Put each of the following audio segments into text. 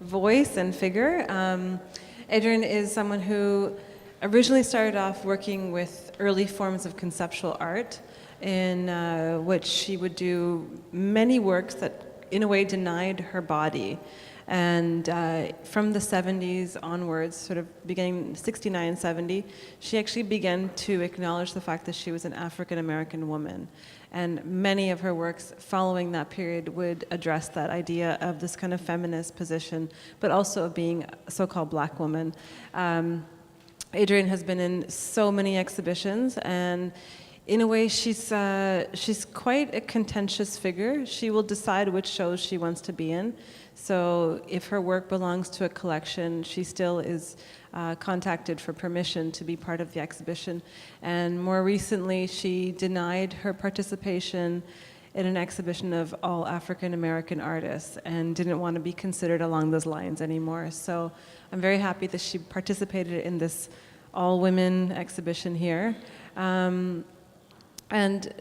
voice and figure. Adrienne is someone who originally started off working with early forms of conceptual art, in which she would do many works that, in a way, denied her body. And from the 70s onwards, sort of beginning 69, 70, she actually began to acknowledge the fact that she was an African-American woman. And many of her works following that period would address that idea of this kind of feminist position, but also of being a so-called black woman. Adrienne has been in so many exhibitions, and in a way, she's quite a contentious figure. She will decide which shows she wants to be in. So if her work belongs to a collection, she still is contacted for permission to be part of the exhibition. And more recently, she denied her participation in an exhibition of all African-American artists and didn't want to be considered along those lines anymore. So I'm very happy that she participated in this all-women exhibition here. And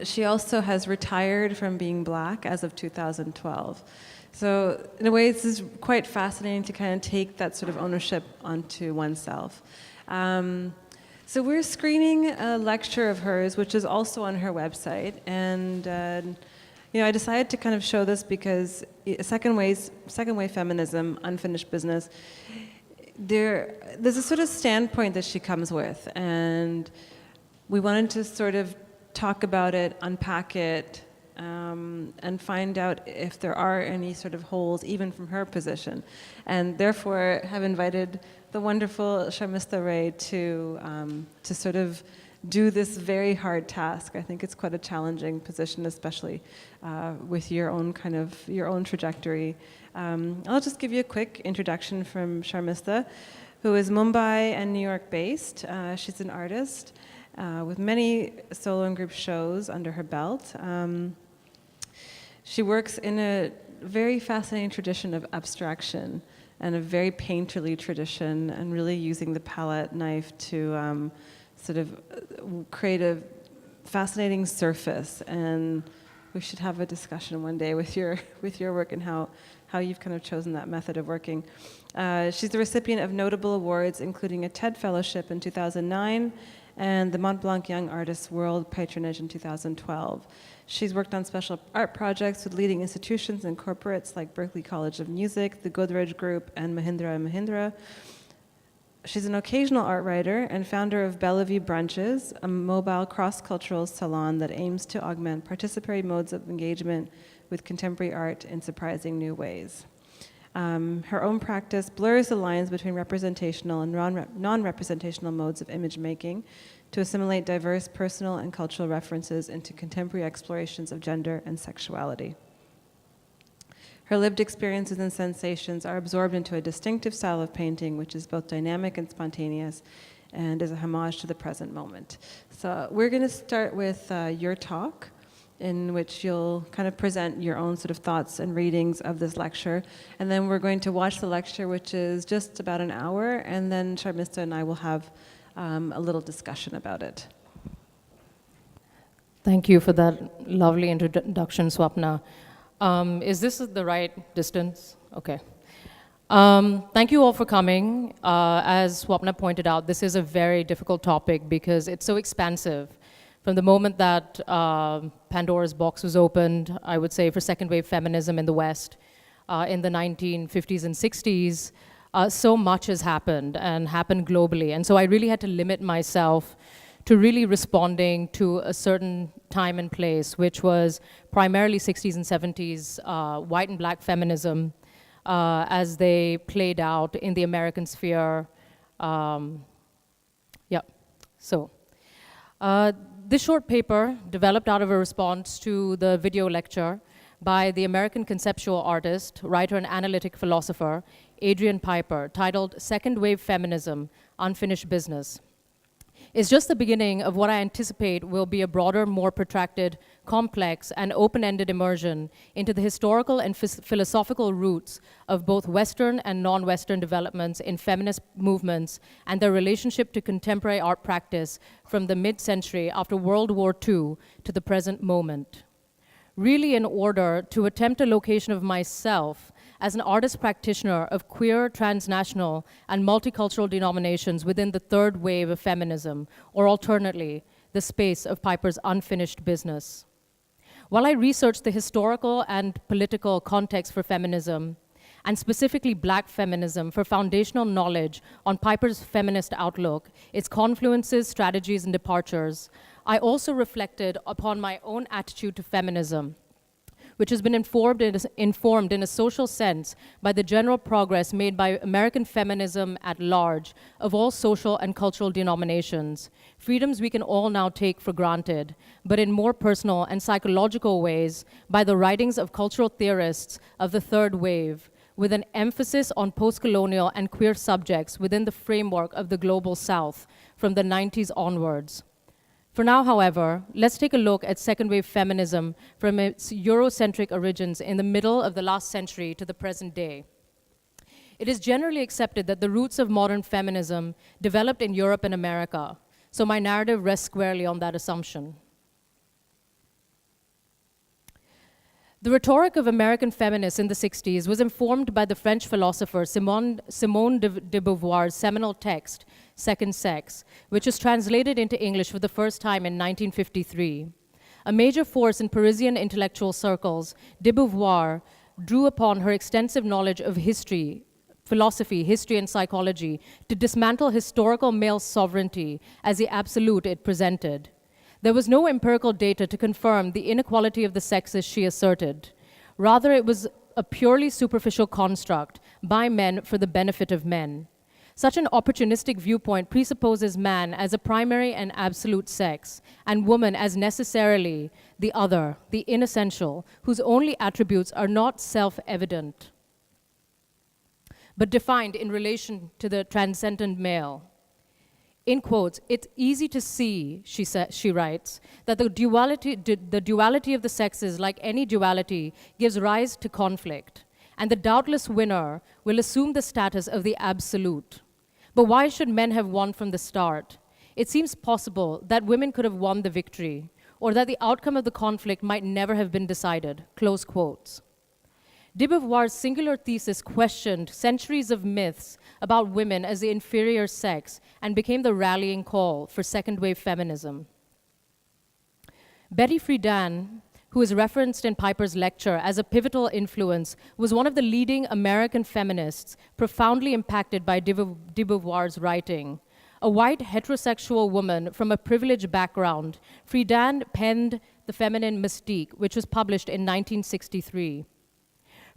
she also has retired from being black as of 2012. So in a way, this is quite fascinating to kind of take that sort of ownership onto oneself. So we're screening a lecture of hers, which is also on her website. And I decided to kind of show this because second wave feminism, unfinished business, there's a sort of standpoint that she comes with. And we wanted to sort of talk about it, unpack it, and find out if there are any sort of holes, even from her position. And therefore have invited the wonderful Sharmistha Ray to sort of do this very hard task. I think it's quite a challenging position, especially with your own trajectory. I'll just give you a quick introduction from Sharmistha, who is Mumbai and New York based. She's an artist with many solo and group shows under her belt. She works in a very fascinating tradition of abstraction and a very painterly tradition, and really using the palette knife to sort of create a fascinating surface. And we should have a discussion one day with your work and how you've kind of chosen that method of working. She's the recipient of notable awards, including a TED Fellowship in 2009 and the Mont Blanc Young Artists World Patronage in 2012. She's worked on special art projects with leading institutions and corporates like Berklee College of Music, the Godrej Group, and Mahindra & Mahindra. She's an occasional art writer and founder of Bellevue Brunches, a mobile cross-cultural salon that aims to augment participatory modes of engagement with contemporary art in surprising new ways. Her own practice blurs the lines between representational and non-representational modes of image making to assimilate diverse personal and cultural references into contemporary explorations of gender and sexuality. Her lived experiences and sensations are absorbed into a distinctive style of painting, which is both dynamic and spontaneous, and is a homage to the present moment. So we're going to start with your talk, in which you'll kind of present your own sort of thoughts and readings of this lecture. And then we're going to watch the lecture, which is just about an hour, and then Sharmistha and I will have a little discussion about it. Thank you for that lovely introduction, Swapna. Is this the right distance? Okay. Thank you all for coming. As Swapna pointed out, this is a very difficult topic because it's so expansive. From the moment that Pandora's box was opened, I would say, for second wave feminism in the West, in the 1950s and 60s, so much has happened and happened globally. And so I really had to limit myself to really responding to a certain time and place, which was primarily 60s and 70s white and black feminism as they played out in the American sphere. This short paper developed out of a response to the video lecture by the American conceptual artist, writer, and analytic philosopher, Adrienne Piper, titled Second Wave Feminism, Unfinished Business. Is just the beginning of what I anticipate will be a broader, more protracted, complex, and open-ended immersion into the historical and philosophical roots of both Western and non-Western developments in feminist movements and their relationship to contemporary art practice from the mid-century after World War II to the present moment. Really in order to attempt a location of myself as an artist practitioner of queer, transnational, and multicultural denominations within the third wave of feminism, or alternately, the space of Piper's unfinished business. While I researched the historical and political context for feminism, and specifically Black feminism, for foundational knowledge on Piper's feminist outlook, its confluences, strategies, and departures, I also reflected upon my own attitude to feminism, which has been informed in a social sense by the general progress made by American feminism at large of all social and cultural denominations, freedoms we can all now take for granted, but in more personal and psychological ways by the writings of cultural theorists of the third wave, with an emphasis on post-colonial and queer subjects within the framework of the Global South from the 90s onwards. For now, however, let's take a look at second-wave feminism from its Eurocentric origins in the middle of the last century to the present day. It is generally accepted that the roots of modern feminism developed in Europe and America, so my narrative rests squarely on that assumption. The rhetoric of American feminists in the 60s was informed by the French philosopher Simone de Beauvoir's seminal text, Second Sex, which was translated into English for the first time in 1953. A major force in Parisian intellectual circles, de Beauvoir drew upon her extensive knowledge of history, philosophy, history, and psychology to dismantle historical male sovereignty as the absolute it presented. There was no empirical data to confirm the inequality of the sexes she asserted. Rather, it was a purely superficial construct by men for the benefit of men. Such an opportunistic viewpoint presupposes man as a primary and absolute sex, and woman as necessarily the other, the inessential, whose only attributes are not self-evident, but defined in relation to the transcendent male. In quotes, "It's easy to see," she writes, "that the duality of the sexes, like any duality, gives rise to conflict, and the doubtless winner will assume the status of the absolute. But why should men have won from the start? It seems possible that women could have won the victory, or that the outcome of the conflict might never have been decided," close quotes. De Beauvoir's singular thesis questioned centuries of myths about women as the inferior sex and became the rallying call for second-wave feminism. Betty Friedan, who is referenced in Piper's lecture as a pivotal influence, was one of the leading American feminists profoundly impacted by de Beauvoir's writing. A white heterosexual woman from a privileged background, Friedan penned The Feminine Mystique, which was published in 1963.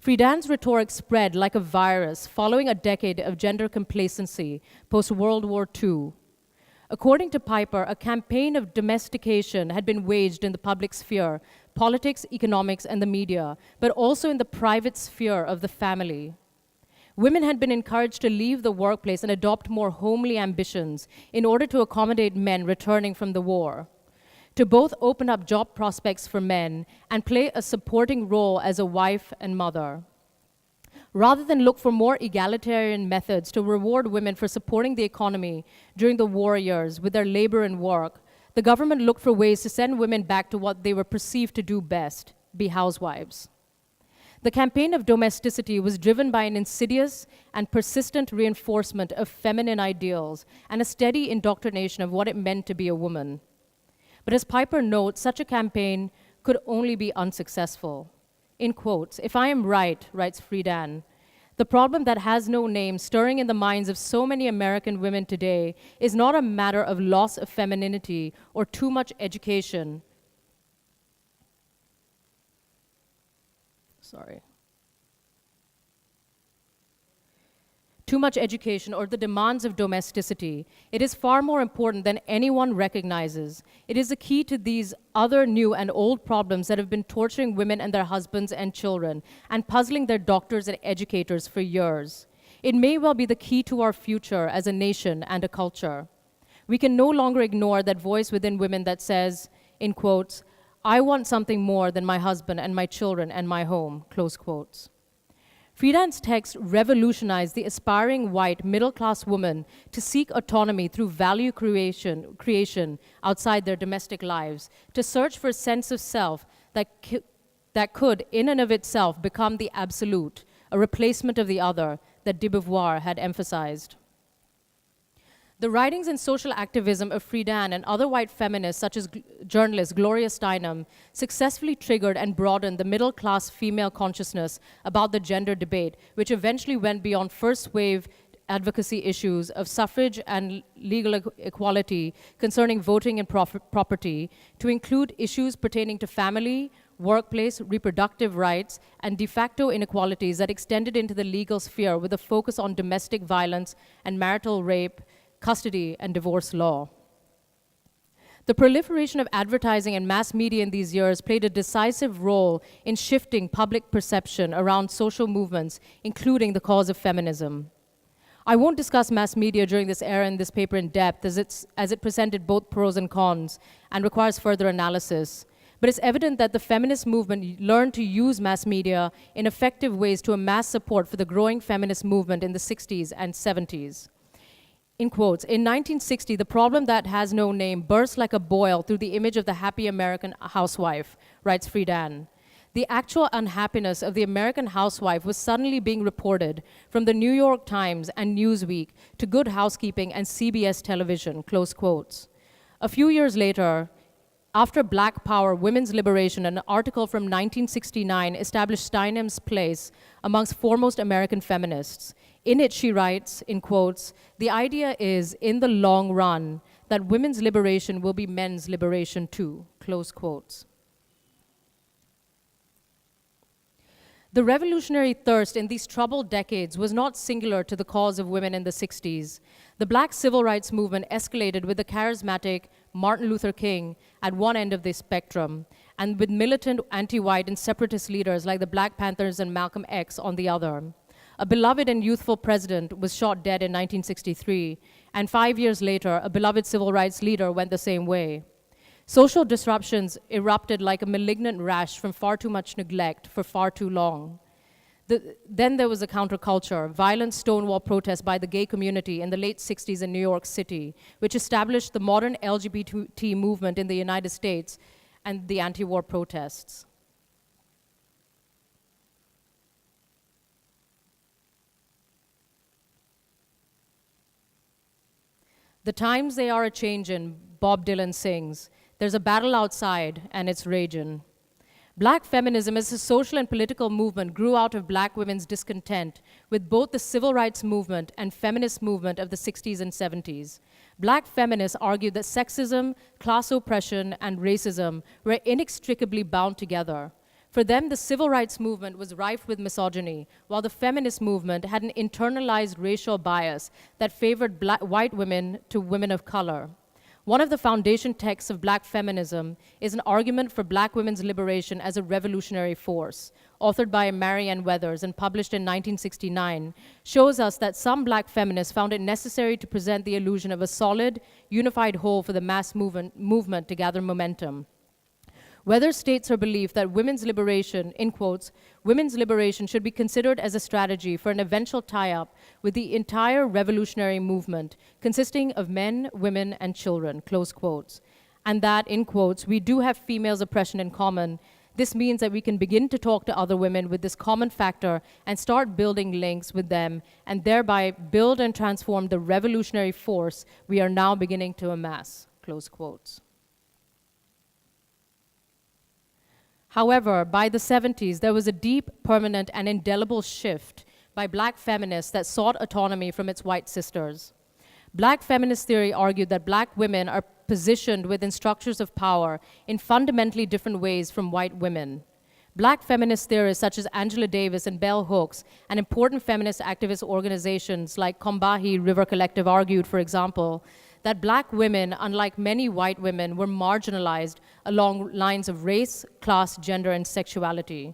Friedan's rhetoric spread like a virus following a decade of gender complacency post-World War II. According to Piper, a campaign of domestication had been waged in the public sphere, politics, economics, and the media, but also in the private sphere of the family. Women had been encouraged to leave the workplace and adopt more homely ambitions in order to accommodate men returning from the war, to both open up job prospects for men and play a supporting role as a wife and mother. Rather than look for more egalitarian methods to reward women for supporting the economy during the war years with their labor and work, the government looked for ways to send women back to what they were perceived to do best, be housewives. The campaign of domesticity was driven by an insidious and persistent reinforcement of feminine ideals and a steady indoctrination of what it meant to be a woman. But as Piper notes, such a campaign could only be unsuccessful. In quotes, "If I am right," writes Friedan, "the problem that has no name stirring in the minds of so many American women today is not a matter of loss of femininity or too much education." Too much education or the demands of domesticity. It is far more important than anyone recognizes. It is the key to these other new and old problems that have been torturing women and their husbands and children and puzzling their doctors and educators for years. It may well be the key to our future as a nation and a culture. We can no longer ignore that voice within women that says, in quotes, "I want something more than my husband and my children and my home," close quotes. Friedan's text revolutionized the aspiring white middle-class woman to seek autonomy through value creation outside their domestic lives, to search for a sense of self that could, in and of itself, become the absolute, a replacement of the other that de Beauvoir had emphasized. The writings and social activism of Friedan and other white feminists, such as journalist Gloria Steinem, successfully triggered and broadened the middle-class female consciousness about the gender debate, which eventually went beyond first-wave advocacy issues of suffrage and legal equality concerning voting and property to include issues pertaining to family, workplace, reproductive rights, and de facto inequalities that extended into the legal sphere with a focus on domestic violence and marital rape, custody, and divorce law. The proliferation of advertising and mass media in these years played a decisive role in shifting public perception around social movements, including the cause of feminism. I won't discuss mass media during this era in this paper in depth, as it presented both pros and cons and requires further analysis. But it's evident that the feminist movement learned to use mass media in effective ways to amass support for the growing feminist movement in the 60s and 70s. In quotes, in 1960, the problem that has no name burst like a boil through the image of the happy American housewife, writes Friedan. The actual unhappiness of the American housewife was suddenly being reported from the New York Times and Newsweek to Good Housekeeping and CBS television, close quotes. A few years later, after Black Power, Women's Liberation, an article from 1969 established Steinem's place amongst foremost American feminists. In it, she writes, in quotes, "The idea is, in the long run, that women's liberation will be men's liberation too," close quotes. The revolutionary thirst in these troubled decades was not singular to the cause of women in the 60s. The Black civil rights movement escalated with the charismatic Martin Luther King at one end of the spectrum, and with militant anti-white and separatist leaders like the Black Panthers and Malcolm X on the other. A beloved and youthful president was shot dead in 1963, and 5 years later, a beloved civil rights leader went the same way. Social disruptions erupted like a malignant rash from far too much neglect for far too long. Then there was a counterculture, violent Stonewall protests by the gay community in the late 60s in New York City, which established the modern LGBT movement in the United States and the anti-war protests. The times they are a-changin', Bob Dylan sings. There's a battle outside, and it's ragin'. Black feminism as a social and political movement grew out of Black women's discontent with both the civil rights movement and feminist movement of the 60s and 70s. Black feminists argued that sexism, class oppression, and racism were inextricably bound together. For them, the civil rights movement was rife with misogyny, while the feminist movement had an internalized racial bias that favored white women to women of color. One of the foundation texts of Black feminism is an argument for Black women's liberation as a revolutionary force, authored by Marianne Weathers and published in 1969, shows us that some Black feminists found it necessary to present the illusion of a solid, unified whole for the mass movement to gather momentum. Weathers states her belief that women's liberation, in quotes, women's liberation should be considered as a strategy for an eventual tie-up with the entire revolutionary movement, consisting of men, women, and children, close quotes. And that, in quotes, we do have females' oppression in common. This means that we can begin to talk to other women with this common factor and start building links with them, and thereby build and transform the revolutionary force we are now beginning to amass, close quotes. However, by the 70s, there was a deep, permanent, and indelible shift by Black feminists that sought autonomy from its white sisters. Black feminist theory argued that Black women are positioned within structures of power in fundamentally different ways from white women. Black feminist theorists such as Angela Davis and Bell Hooks and important feminist activist organizations like Combahee River Collective argued, for example, that Black women, unlike many white women, were marginalized along lines of race, class, gender, and sexuality.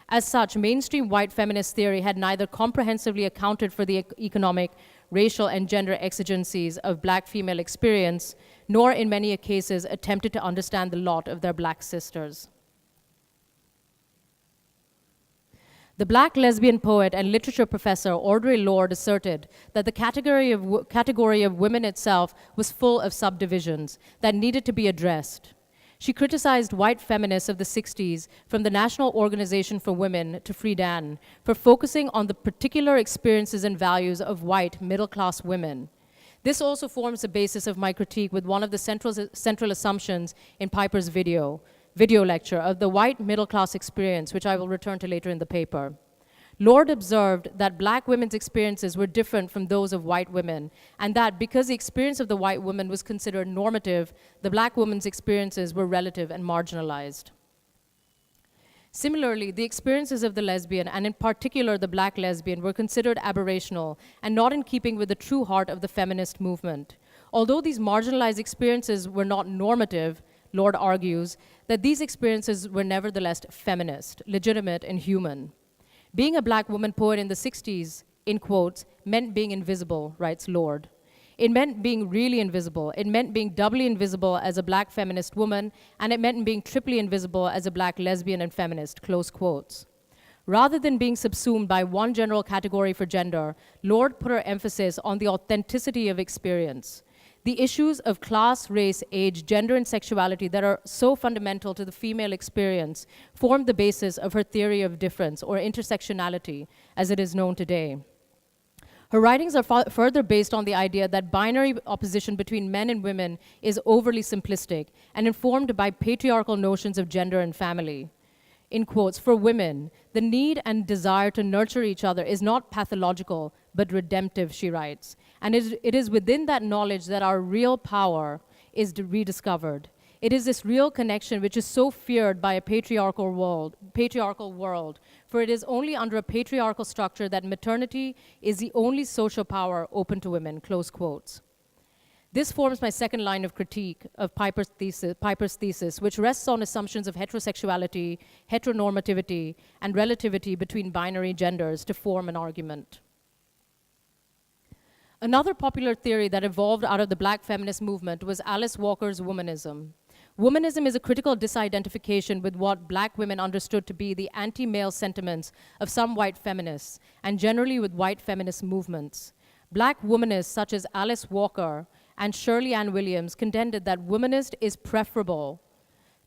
As such, mainstream white feminist theory had neither comprehensively accounted for the economic, racial, and gender exigencies of Black female experience, nor in many cases attempted to understand the lot of their Black sisters. The Black lesbian poet and literature professor Audre Lorde asserted that the category of women itself was full of subdivisions that needed to be addressed. She criticized white feminists of the 60s, from the National Organization for Women to Friedan, for focusing on the particular experiences and values of white middle-class women. This also forms the basis of my critique with one of the central assumptions in Piper's video lecture of the white middle-class experience, which I will return to later in the paper. Lord observed that black women's experiences were different from those of white women, and that because the experience of the white woman was considered normative, the black woman's experiences were relative and marginalized. Similarly, the experiences of the lesbian, and in particular the black lesbian, were considered aberrational and not in keeping with the true heart of the feminist movement. Although these marginalized experiences were not normative, Lord argues that these experiences were nevertheless feminist, legitimate, and human. Being a black woman poet in the 60s, in quotes, meant being invisible, writes Lord. It meant being really invisible. It meant being doubly invisible as a black feminist woman, and it meant being triply invisible as a black lesbian and feminist, close quotes. Rather than being subsumed by one general category for gender, Lord put her emphasis on the authenticity of experience. The issues of class, race, age, gender, and sexuality that are so fundamental to the female experience formed the basis of her theory of difference, or intersectionality, as it is known today. Her writings are further based on the idea that binary opposition between men and women is overly simplistic and informed by patriarchal notions of gender and family. In quotes, for women, the need and desire to nurture each other is not pathological, but redemptive, she writes. And it is within that knowledge that our real power is rediscovered. It is this real connection which is so feared by a patriarchal world, for it is only under a patriarchal structure that maternity is the only social power open to women, close quotes. This forms my second line of critique of Piper's thesis, which rests on assumptions of heterosexuality, heteronormativity, and relativity between binary genders to form an argument. Another popular theory that evolved out of the black feminist movement was Alice Walker's womanism. Womanism is a critical disidentification with what black women understood to be the anti-male sentiments of some white feminists, and generally with white feminist movements. Black womanists such as Alice Walker and Shirley Ann Williams contended that womanist is preferable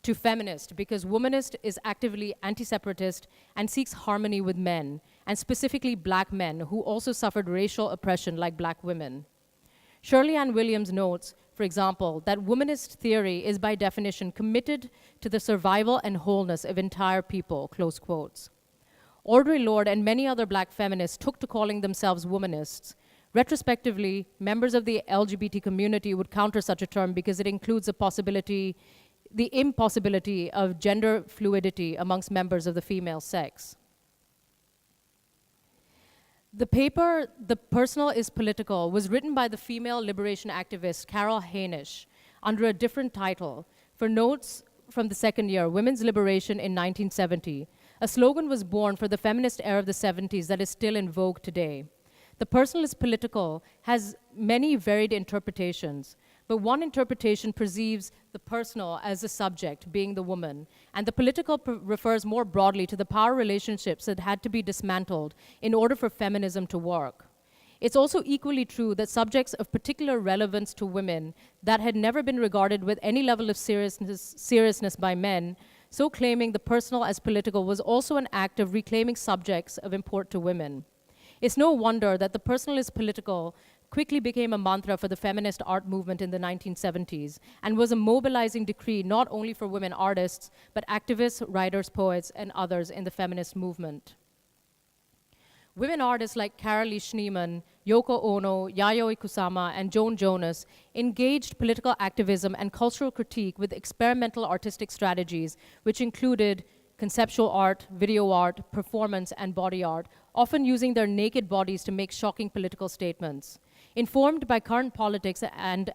to feminist because womanist is actively anti-separatist and seeks harmony with men, and specifically black men who also suffered racial oppression like black women. Shirley Ann Williams notes, for example, that womanist theory is by definition committed to the survival and wholeness of entire people, close quotes. Audre Lorde and many other black feminists took to calling themselves womanists. Retrospectively, members of the LGBT community would counter such a term because it includes the impossibility of gender fluidity amongst members of the female sex. The paper, The Personal is Political, was written by the female liberation activist Carol Hainish under a different title for notes from the second year, Women's Liberation in 1970. A slogan was born for the feminist era of the 70s that is still in vogue today. The Personal is Political has many varied interpretations, but one interpretation perceives the personal as the subject, being the woman, and the political refers more broadly to the power relationships that had to be dismantled in order for feminism to work. It's also equally true that subjects of particular relevance to women that had never been regarded with any level of seriousness by men, so claiming the personal as political was also an act of reclaiming subjects of import to women. It's no wonder that the personal is political quickly became a mantra for the feminist art movement in the 1970s and was a mobilizing decree not only for women artists, but activists, writers, poets, and others in the feminist movement. Women artists like Carolee Schneemann, Yoko Ono, Yayoi Kusama, and Joan Jonas engaged political activism and cultural critique with experimental artistic strategies, which included conceptual art, video art, performance, and body art, often using their naked bodies to make shocking political statements. Informed by current politics and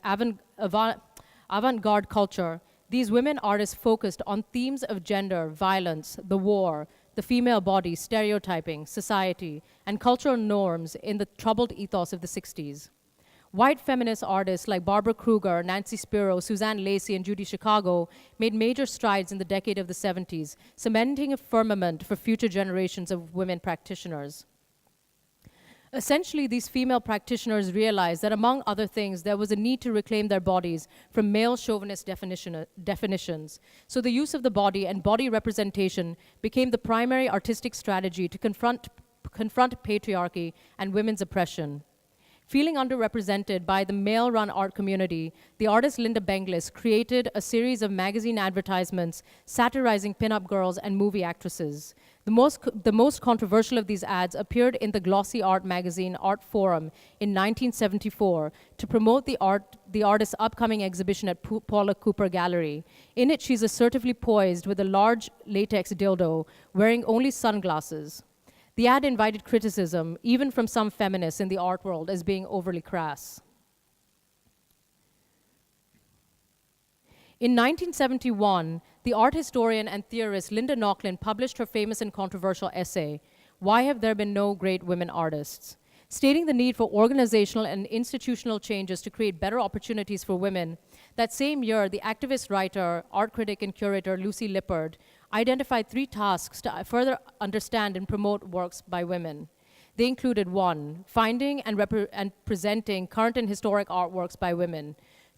avant-garde culture, these women artists focused on themes of gender, violence, the war, the female body, stereotyping, society, and cultural norms in the troubled ethos of the 60s. White feminist artists like Barbara Kruger, Nancy Spiro, Suzanne Lacey, and Judy Chicago made major strides in the decade of the 70s, cementing a firmament for future generations of women practitioners. Essentially, these female practitioners realized that, among other things, there was a need to reclaim their bodies from male chauvinist definitions. So the use of the body and body representation became the primary artistic strategy to confront patriarchy and women's oppression. Feeling underrepresented by the male-run art community, the artist Linda Benglis created a series of magazine advertisements satirizing pinup girls and movie actresses. The most controversial of these ads appeared in the glossy art magazine Art Forum in 1974 to promote the artist's upcoming exhibition at Paula Cooper Gallery. In it, she's assertively poised with a large latex dildo, wearing only sunglasses. The ad invited criticism, even from some feminists in the art world, as being overly crass. In 1971, the art historian and theorist Linda Nochlin published her famous and controversial essay, Why Have There Been No Great Women Artists? Stating the need for organizational and institutional changes to create better opportunities for women. That same year, the activist writer, art critic, and curator Lucy Lippard identified 3 tasks to further understand and promote works by women. They included 1, finding and presenting current and historic artworks by women.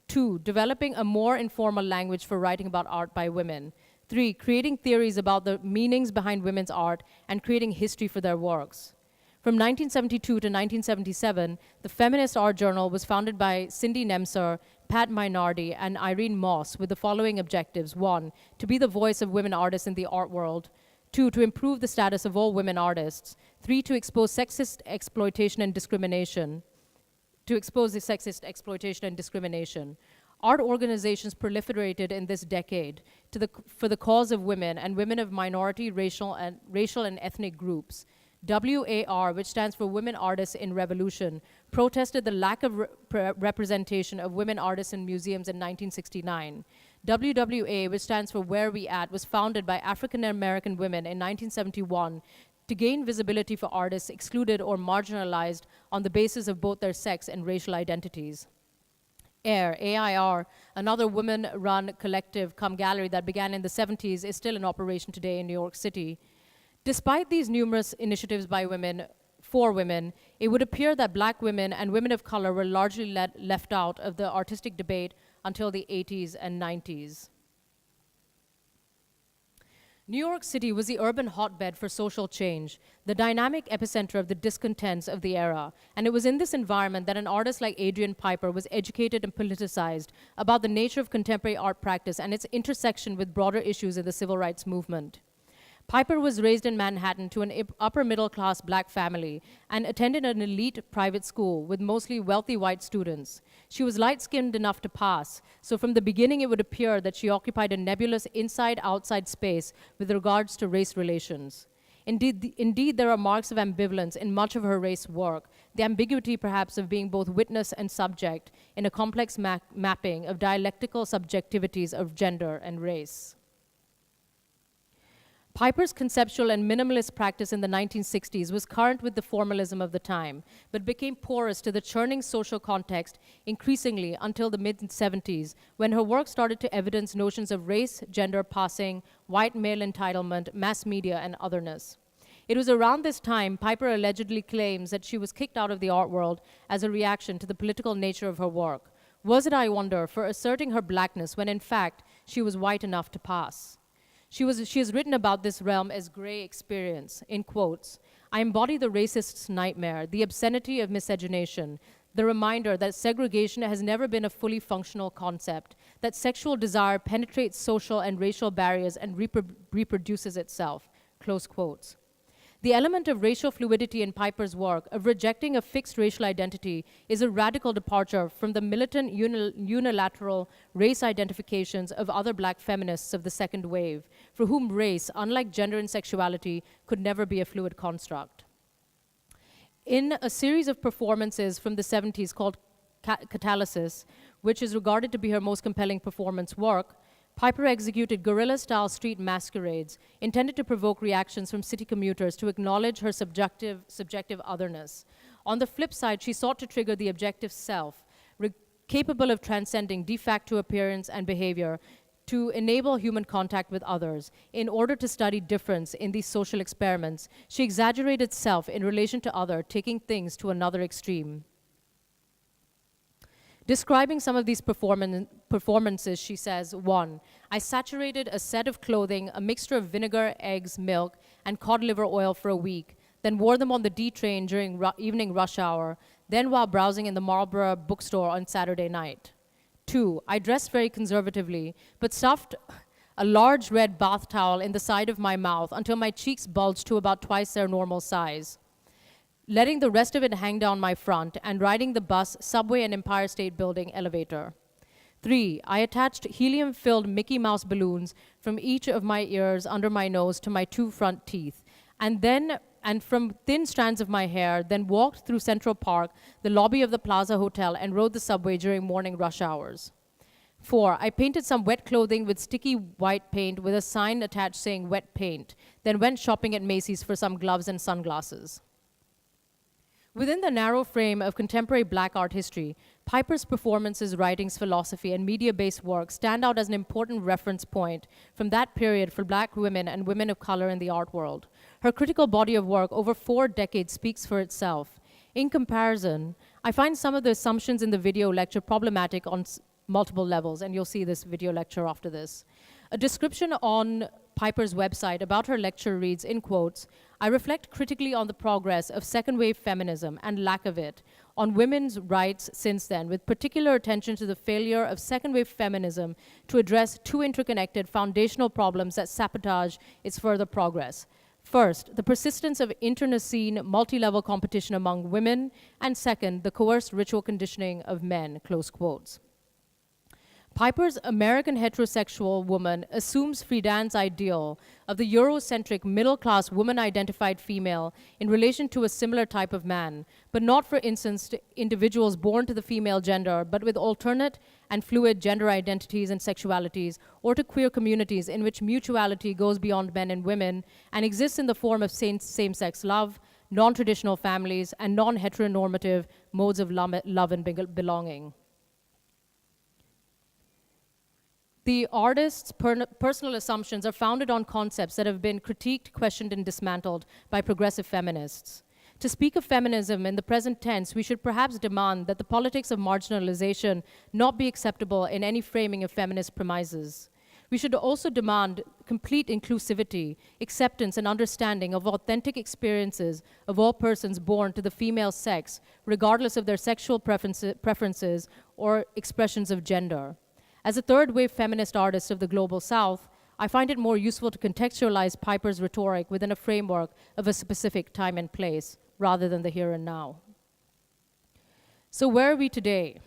2, developing a more informal language for writing about art by women. 3, creating theories about the meanings behind women's art and creating history for their works. From 1972 to 1977, the Feminist Art Journal was founded by Cindy Nemser, Pat Mainardi, and Irene Moss with the following objectives. 1, to be the voice of women artists in the art world. 2, to improve the status of all women artists. 3, to expose sexist exploitation and discrimination. Art organizations proliferated in this decade for the cause of women and women of minority, racial, and ethnic groups. WAR, which stands for Women Artists in Revolution, protested the lack of representation of women artists in museums in 1969. WWA, which stands for Where We At, was founded by African American women in 1971 to gain visibility for artists excluded or marginalized on the basis of both their sex and racial identities. AIR, another women-run collective cum gallery that began in the 70s, is still in operation today in New York City. Despite these numerous initiatives by women, for women, it would appear that black women and women of color were largely left out of the artistic debate until the 80s and 90s. New York City was the urban hotbed for social change, the dynamic epicenter of the discontents of the era, and it was in this environment that an artist like Adrian Piper was educated and politicized about the nature of contemporary art practice and its intersection with broader issues of the civil rights movement. Piper was raised in Manhattan to an upper-middle-class black family and attended an elite private school with mostly wealthy white students. She was light-skinned enough to pass, so from the beginning it would appear that she occupied a nebulous inside-outside space with regards to race relations. Indeed, there are marks of ambivalence in much of her race work, the ambiguity perhaps of being both witness and subject in a complex mapping of dialectical subjectivities of gender and race. Piper's conceptual and minimalist practice in the 1960s was current with the formalism of the time, but became porous to the churning social context increasingly until the mid-70s, when her work started to evidence notions of race, gender, passing, white male entitlement, mass media, and otherness. It was around this time Piper allegedly claims that she was kicked out of the art world as a reaction to the political nature of her work. Was it, I wonder, for asserting her blackness when in fact she was white enough to pass? She has written about this realm as gray experience, in quotes. I embody the racist's nightmare, the obscenity of miscegenation, the reminder that segregation has never been a fully functional concept, that sexual desire penetrates social and racial barriers and reproduces itself, close quotes. The element of racial fluidity in Piper's work, of rejecting a fixed racial identity, is a radical departure from the militant unilateral race identifications of other black feminists of the second wave, for whom race, unlike gender and sexuality, could never be a fluid construct. In a series of performances from the 70s called Catalysis, which is regarded to be her most compelling performance work, Piper executed guerrilla-style street masquerades intended to provoke reactions from city commuters to acknowledge her subjective otherness. On the flip side, she sought to trigger the objective self, capable of transcending de facto appearance and behavior, to enable human contact with others. In order to study difference in these social experiments, she exaggerated self in relation to other, taking things to another extreme. Describing some of these performances, she says, 1, I saturated a set of clothing, a mixture of vinegar, eggs, milk, and cod liver oil for a week, then wore them on the D train during evening rush hour, then while browsing in the Marlborough bookstore on Saturday night. 2, I dressed very conservatively, but stuffed a large red bath towel in the side of my mouth until my cheeks bulged to about twice their normal size, letting the rest of it hang down my front and riding the bus, subway, and Empire State Building elevator. 3, I attached helium-filled Mickey Mouse balloons from each of my ears under my nose to my 2 front teeth, and from thin strands of my hair, then walked through Central Park, the lobby of the Plaza Hotel, and rode the subway during morning rush hours. 4, I painted some wet clothing with sticky white paint with a sign attached saying wet paint, then went shopping at Macy's for some gloves and sunglasses. Within the narrow frame of contemporary black art history, Piper's performances, writings, philosophy, and media-based work stand out as an important reference point from that period for black women and women of color in the art world. Her critical body of work over 4 decades speaks for itself. In comparison, I find some of the assumptions in the video lecture problematic on multiple levels, and you'll see this video lecture after this. A description on Piper's website about her lecture reads, in quotes, I reflect critically on the progress of second-wave feminism and lack of it, on women's rights since then, with particular attention to the failure of second-wave feminism to address 2 interconnected foundational problems that sabotage its further progress. First, the persistence of internecine, multi-level competition among women, and second, the coerced ritual conditioning of men, close quotes. Piper's American heterosexual woman assumes Friedan's ideal of the Eurocentric middle-class woman-identified female in relation to a similar type of man, but not, for instance, to individuals born to the female gender, but with alternate and fluid gender identities and sexualities, or to queer communities in which mutuality goes beyond men and women and exists in the form of same-sex love, non-traditional families, and non-heteronormative modes of love and belonging. The artist's personal assumptions are founded on concepts that have been critiqued, questioned, and dismantled by progressive feminists. To speak of feminism in the present tense, we should perhaps demand that the politics of marginalization not be acceptable in any framing of feminist premises. We should also demand complete inclusivity, acceptance, and understanding of authentic experiences of all persons born to the female sex, regardless of their sexual preferences or expressions of gender. As a third-wave feminist artist of the Global South, I find it more useful to contextualize Piper's rhetoric within a framework of a specific time and place, rather than the here and now. So where are we today?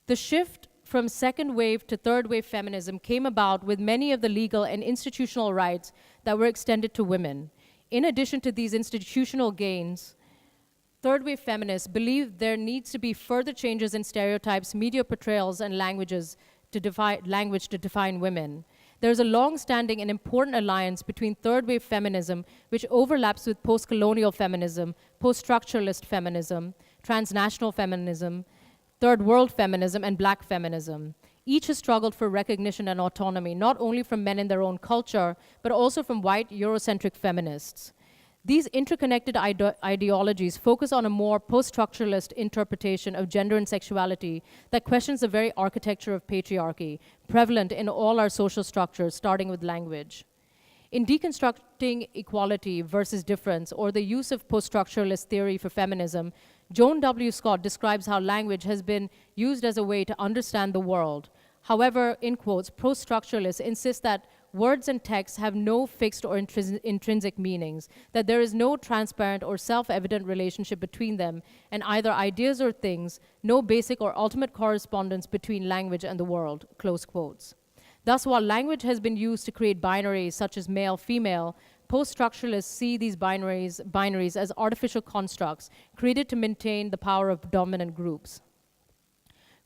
The shift from second-wave to third-wave feminism came about with many of the legal and institutional rights that were extended to women. In addition to these institutional gains, third-wave feminists believe there needs to be further changes in stereotypes, media portrayals, and language to define women. There is a long-standing and important alliance between third-wave feminism, which overlaps with post-colonial feminism, post-structuralist feminism, transnational feminism, third-world feminism, and black feminism. Each has struggled for recognition and autonomy, not only from men in their own culture, but also from white Eurocentric feminists. These interconnected ideologies focus on a more post-structuralist interpretation of gender and sexuality that questions the very architecture of patriarchy, prevalent in all our social structures, starting with language. In deconstructing equality versus difference, or the use of post-structuralist theory for feminism, Joan W. Scott describes how language has been used as a way to understand the world. However, in quotes, post-structuralists insist that words and texts have no fixed or intrinsic meanings, that there is no transparent or self-evident relationship between them, and either ideas or things, no basic or ultimate correspondence between language and the world, close quotes. Thus, while language has been used to create binaries such as male-female, post-structuralists see these binaries as artificial constructs created to maintain the power of dominant groups.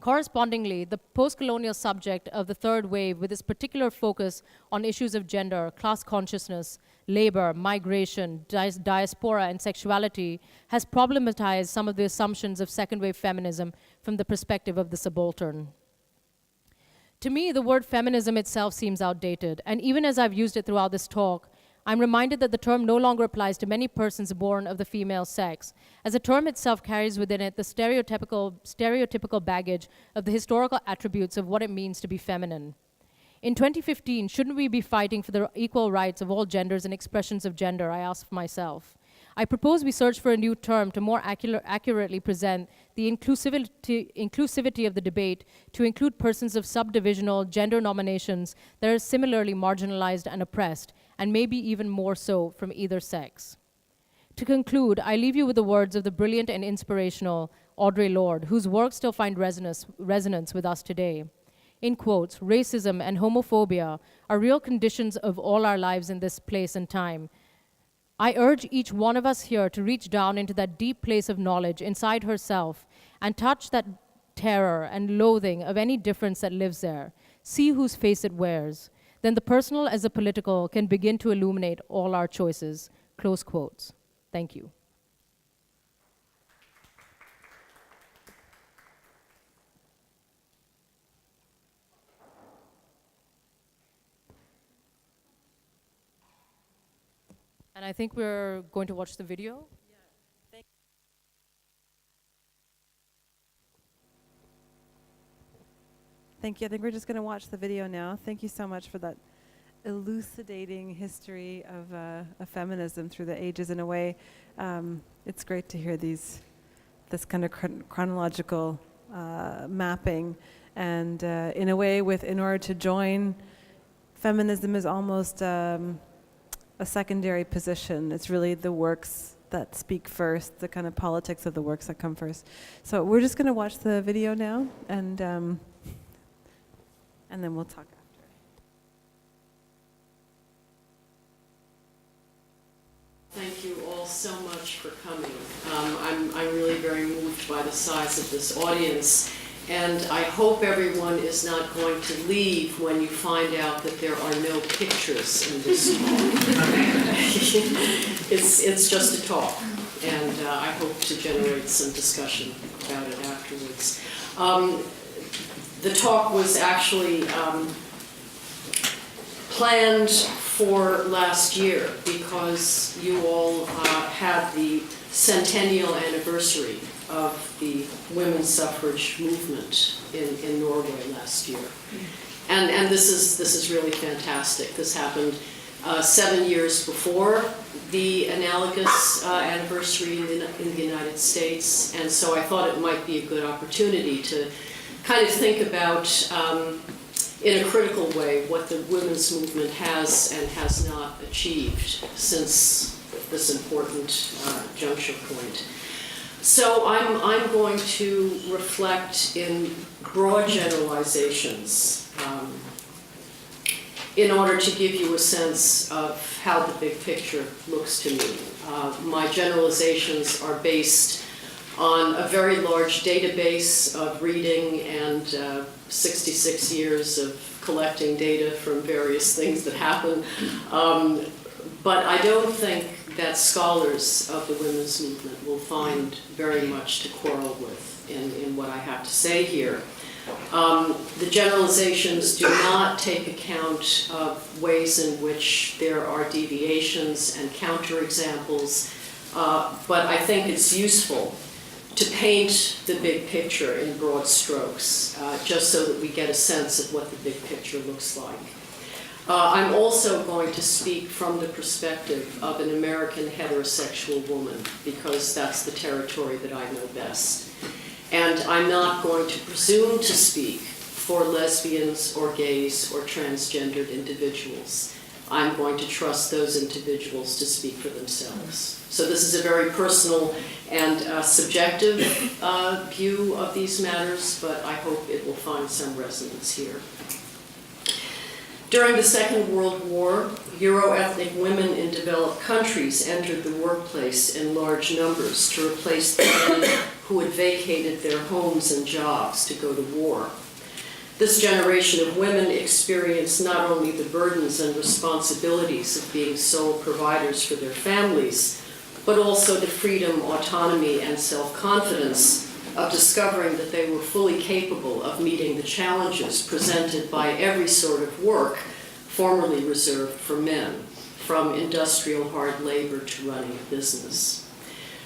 Correspondingly, the post-colonial subject of the third wave, with its particular focus on issues of gender, class consciousness, labor, migration, diaspora, and sexuality, has problematized some of the assumptions of second-wave feminism from the perspective of the subaltern. To me, the word feminism itself seems outdated, and even as I've used it throughout this talk, I'm reminded that the term no longer applies to many persons born of the female sex, as the term itself carries within it the stereotypical baggage of the historical attributes of what it means to be feminine. In 2015, shouldn't we be fighting for the equal rights of all genders and expressions of gender, I ask myself. I propose we search for a new term to more accurately present the inclusivity of the debate to include persons of subdivisional gender nominations that are similarly marginalized and oppressed, and maybe even more so from either sex. To conclude, I leave you with the words of the brilliant and inspirational Audre Lorde, whose work still find resonance with us today. In quotes, racism and homophobia are real conditions of all our lives in this place and time. I urge each one of us here to reach down into that deep place of knowledge inside herself and touch that terror and loathing of any difference that lives there. See whose face it wears. Then the personal as the political can begin to illuminate all our choices. Close quotes. Thank you. And I think we're going to watch the video. Thank you. I think we're just going to watch the video now. Thank you so much for that elucidating history of feminism through the ages. In a way, it's great to hear this kind of chronological mapping. And in a way, in order to join, feminism is almost a secondary position. It's really the works that speak first, the kind of politics of the works that come first. So we're just going to watch the video now, and then we'll talk after. Thank you all so much for coming. I'm really very moved by the size of this audience, and I hope everyone is not going to leave when you find out that there are no pictures in this talk. It's just a talk, and I hope to generate some discussion about it afterwards. The talk was actually planned for last year because you all had the centennial anniversary of the women's suffrage movement in Norway last year. And this is really fantastic. This happened 7 years before the analogous anniversary in the United States, and so I thought it might be a good opportunity to kind of think about, in a critical way, what the women's movement has and has not achieved since this important juncture point. So I'm going to reflect in broad generalizations in order to give you a sense of how the big picture looks to me. My generalizations are based on a very large database of reading and 66 years of collecting data from various things that happen. But I don't think that scholars of the women's movement will find very much to quarrel with in what I have to say here. The generalizations do not take account of ways in which there are deviations and counterexamples, but I think it's useful to paint the big picture in broad strokes, just so that we get a sense of what the big picture looks like. I'm also going to speak from the perspective of an American heterosexual woman, because that's the territory that I know best. And I'm not going to presume to speak for lesbians or gays or transgendered individuals. I'm going to trust those individuals to speak for themselves. So this is a very personal and subjective view of these matters, but I hope it will find some resonance here. During the Second World War, Euro-ethnic women in developed countries entered the workplace in large numbers to replace the men who had vacated their homes and jobs to go to war. This generation of women experienced not only the burdens and responsibilities of being sole providers for their families, but also the freedom, autonomy, and self-confidence of discovering that they were fully capable of meeting the challenges presented by every sort of work formerly reserved for men, from industrial hard labor to running a business.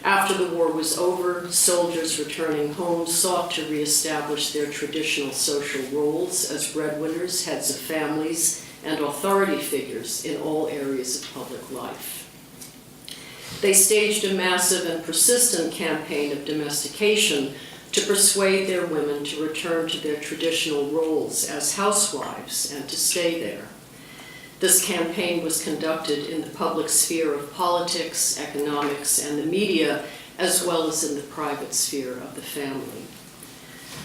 After the war was over, soldiers returning home sought to reestablish their traditional social roles as breadwinners, heads of families, and authority figures in all areas of public life. They staged a massive and persistent campaign of domestication to persuade their women to return to their traditional roles as housewives and to stay there. This campaign was conducted in the public sphere of politics, economics, and the media, as well as in the private sphere of the family.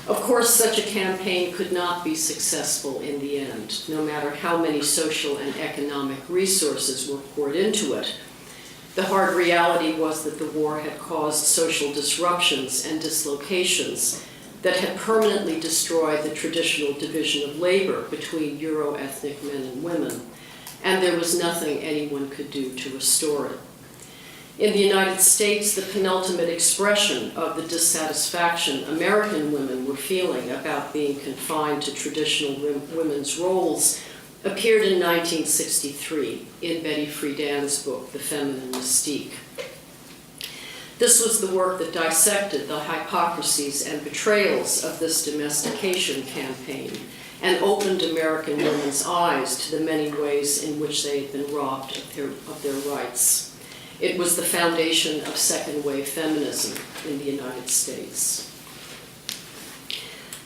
Of course, such a campaign could not be successful in the end, no matter how many social and economic resources were poured into it. The hard reality was that the war had caused social disruptions and dislocations that had permanently destroyed the traditional division of labor between Euro-ethnic men and women, and there was nothing anyone could do to restore it. In the United States, the penultimate expression of the dissatisfaction American women were feeling about being confined to traditional women's roles appeared in 1963 in Betty Friedan's book, The Feminine Mystique. This was the work that dissected the hypocrisies and betrayals of this domestication campaign and opened American women's eyes to the many ways in which they had been robbed of their rights. It was the foundation of second-wave feminism in the United States.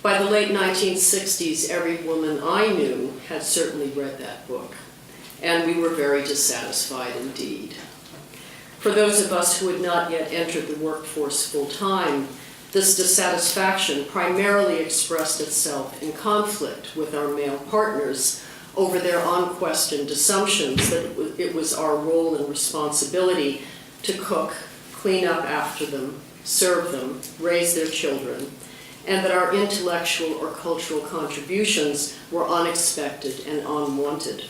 By the late 1960s, every woman I knew had certainly read that book, and we were very dissatisfied indeed. For those of us who had not yet entered the workforce full-time, this dissatisfaction primarily expressed itself in conflict with our male partners over their unquestioned assumptions that it was our role and responsibility to cook, clean up after them, serve them, raise their children, and that our intellectual or cultural contributions were unexpected and unwanted.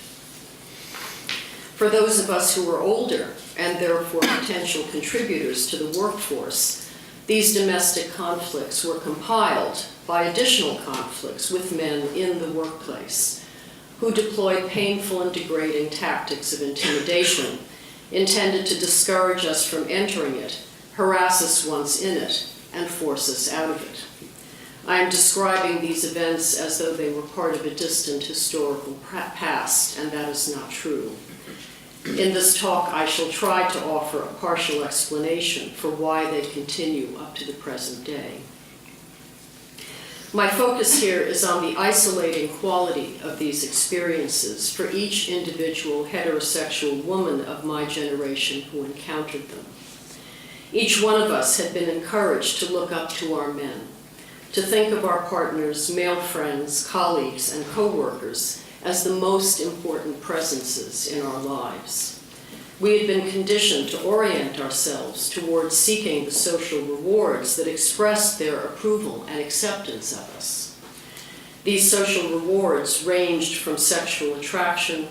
For those of us who were older and therefore potential contributors to the workforce, these domestic conflicts were compiled by additional conflicts with men in the workplace, who deployed painful and degrading tactics of intimidation intended to discourage us from entering it, harass us once in it, and force us out of it. I am describing these events as though they were part of a distant historical past, and that is not true. In this talk, I shall try to offer a partial explanation for why they continue up to the present day. My focus here is on the isolating quality of these experiences for each individual heterosexual woman of my generation who encountered them. Each one of us had been encouraged to look up to our men, to think of our partners, male friends, colleagues, and co-workers as the most important presences in our lives. We had been conditioned to orient ourselves towards seeking the social rewards that expressed their approval and acceptance of us. These social rewards ranged from sexual attraction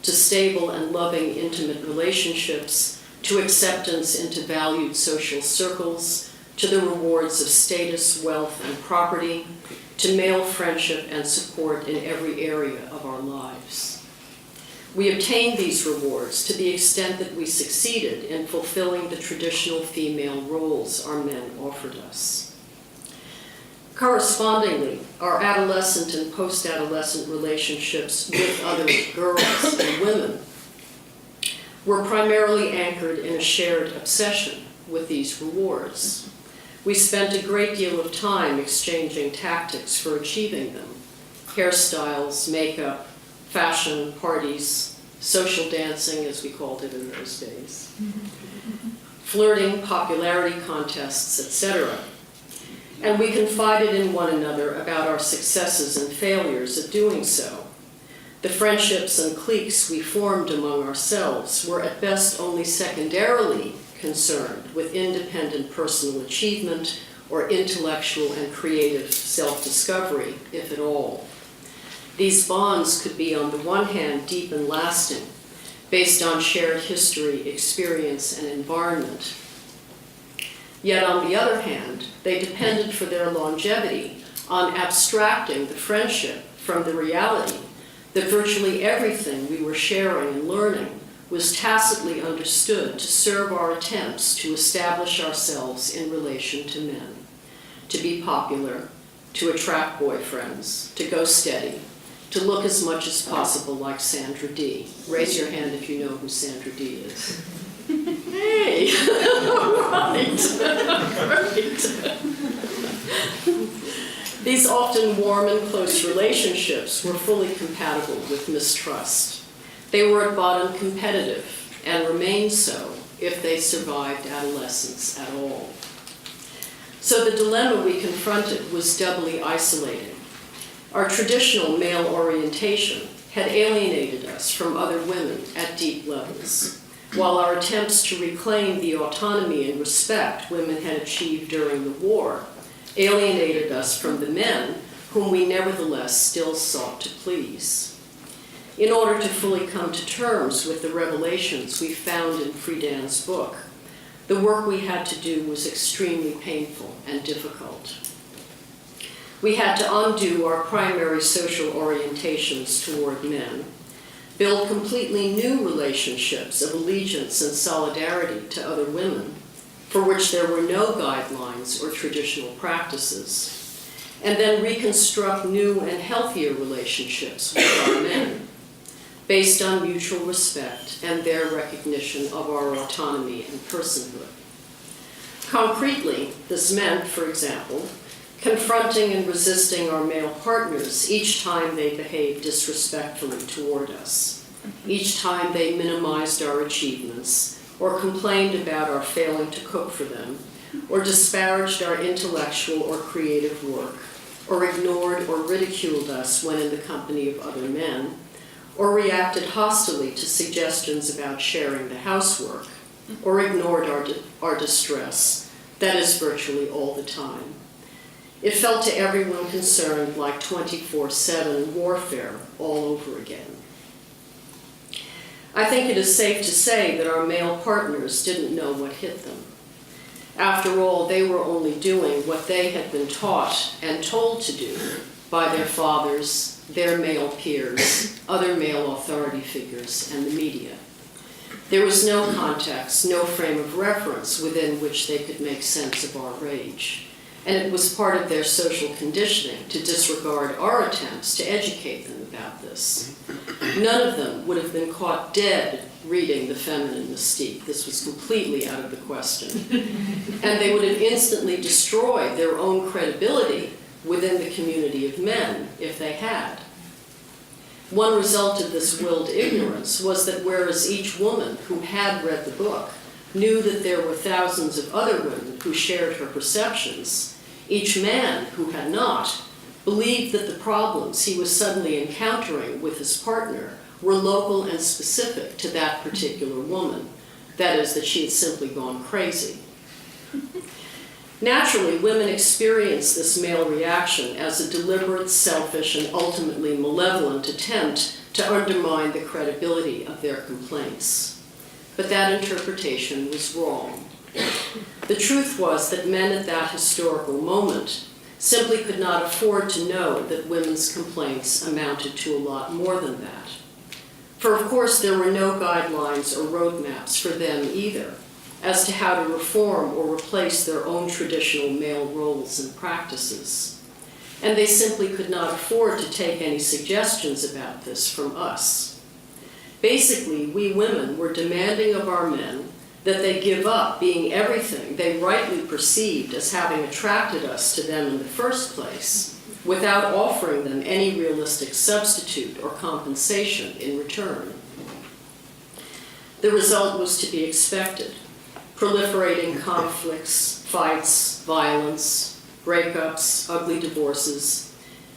to stable and loving intimate relationships, to acceptance into valued social circles, to the rewards of status, wealth, and property, to male friendship and support in every area of our lives. We obtained these rewards to the extent that we succeeded in fulfilling the traditional female roles our men offered us. Correspondingly, our adolescent and post-adolescent relationships with other girls and women were primarily anchored in a shared obsession with these rewards. We spent a great deal of time exchanging tactics for achieving them: hairstyles, makeup, fashion, parties, social dancing, as we called it in those days, flirting, popularity contests, etc. And we confided in one another about our successes and failures at doing so. The friendships and cliques we formed among ourselves were at best only secondarily concerned with independent personal achievement or intellectual and creative self-discovery, if at all. These bonds could be, on the one hand, deep and lasting, based on shared history, experience, and environment. Yet, on the other hand, they depended for their longevity on abstracting the friendship from the reality that virtually everything we were sharing and learning was tacitly understood to serve our attempts to establish ourselves in relation to men, to be popular, to attract boyfriends, to go steady, to look as much as possible like Sandra Dee. Raise your hand if you know who Sandra Dee is. Hey, right, right. These often warm and close relationships were fully compatible with mistrust. They were at bottom competitive and remained so if they survived adolescence at all. So the dilemma we confronted was doubly isolating. Our traditional male orientation had alienated us from other women at deep levels, while our attempts to reclaim the autonomy and respect women had achieved during the war alienated us from the men whom we nevertheless still sought to please. In order to fully come to terms with the revelations we found in Friedan's book, the work we had to do was extremely painful and difficult. We had to undo our primary social orientations toward men, build completely new relationships of allegiance and solidarity to other women, for which there were no guidelines or traditional practices, and then reconstruct new and healthier relationships with our men, based on mutual respect and their recognition of our autonomy and personhood. Concretely, this meant, for example, confronting and resisting our male partners each time they behaved disrespectfully toward us, each time they minimized our achievements, or complained about our failing to cook for them, or disparaged our intellectual or creative work, or ignored or ridiculed us when in the company of other men, or reacted hostilely to suggestions about sharing the housework, or ignored our distress, that is virtually all the time. It felt to everyone concerned like 24/7 warfare all over again. I think it is safe to say that our male partners didn't know what hit them. After all, they were only doing what they had been taught and told to do by their fathers, their male peers, other male authority figures, and the media. There was no context, no frame of reference within which they could make sense of our rage. And it was part of their social conditioning to disregard our attempts to educate them about this. None of them would have been caught dead reading The Feminine Mystique. This was completely out of the question. And they would have instantly destroyed their own credibility within the community of men if they had. One result of this willed ignorance was that whereas each woman who had read the book knew that there were thousands of other women who shared her perceptions, each man who had not believed that the problems he was suddenly encountering with his partner were local and specific to that particular woman. That is, that she had simply gone crazy. Naturally, women experience this male reaction as a deliberate, selfish, and ultimately malevolent attempt to undermine the credibility of their complaints. But that interpretation was wrong. The truth was that men at that historical moment simply could not afford to know that women's complaints amounted to a lot more than that. For of course there were no guidelines or roadmaps for them either as to how to reform or replace their own traditional male roles and practices. And they simply could not afford to take any suggestions about this from us. Basically, we women were demanding of our men that they give up being everything they rightly perceived as having attracted us to them in the first place, without offering them any realistic substitute or compensation in return. The result was to be expected: proliferating conflicts, fights, violence, breakups, ugly divorces,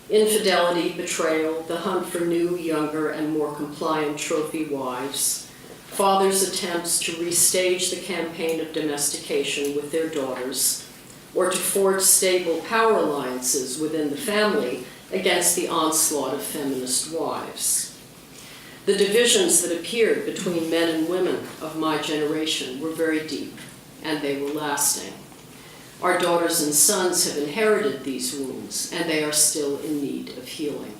infidelity, betrayal, the hunt for new, younger, and more compliant trophy wives, fathers' attempts to restage the campaign of domestication with their daughters, or to forge stable power alliances within the family against the onslaught of feminist wives. The divisions that appeared between men and women of my generation were very deep, and they were lasting. Our daughters and sons have inherited these wounds, and they are still in need of healing.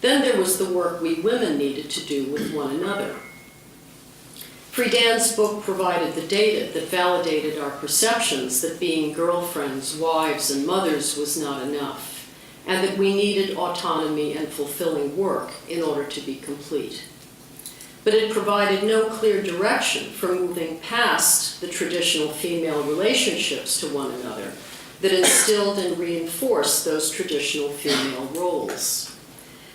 Then there was the work we women needed to do with one another. Friedan's book provided the data that validated our perceptions that being girlfriends, wives, and mothers was not enough, and that we needed autonomy and fulfilling work in order to be complete. But it provided no clear direction for moving past the traditional female relationships to one another that instilled and reinforced those traditional female roles.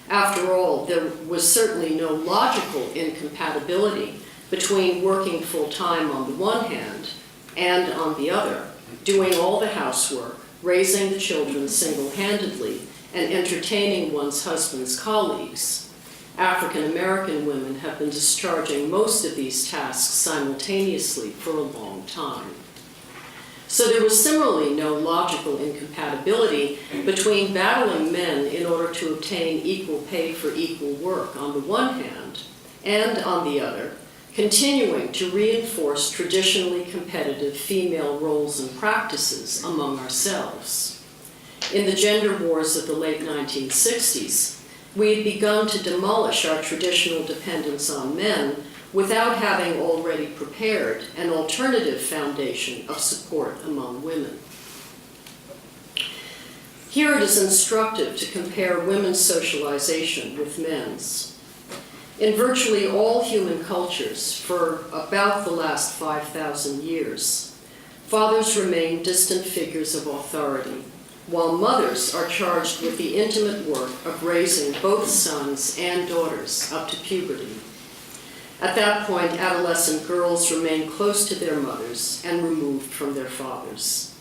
After all, there was certainly no logical incompatibility between working full-time on the one hand and on the other, doing all the housework, raising the children single-handedly, and entertaining one's husband's colleagues. African American women have been discharging most of these tasks simultaneously for a long time. So there was similarly no logical incompatibility between battling men in order to obtain equal pay for equal work on the one hand, and on the other, continuing to reinforce traditionally competitive female roles and practices among ourselves. In the gender wars of the late 1960s, we had begun to demolish our traditional dependence on men without having already prepared an alternative foundation of support among women. Here it is instructive to compare women's socialization with men's. In virtually all human cultures for about the last 5,000 years, fathers remain distant figures of authority, while mothers are charged with the intimate work of raising both sons and daughters up to puberty. At that point, adolescent girls remain close to their mothers and removed from their fathers.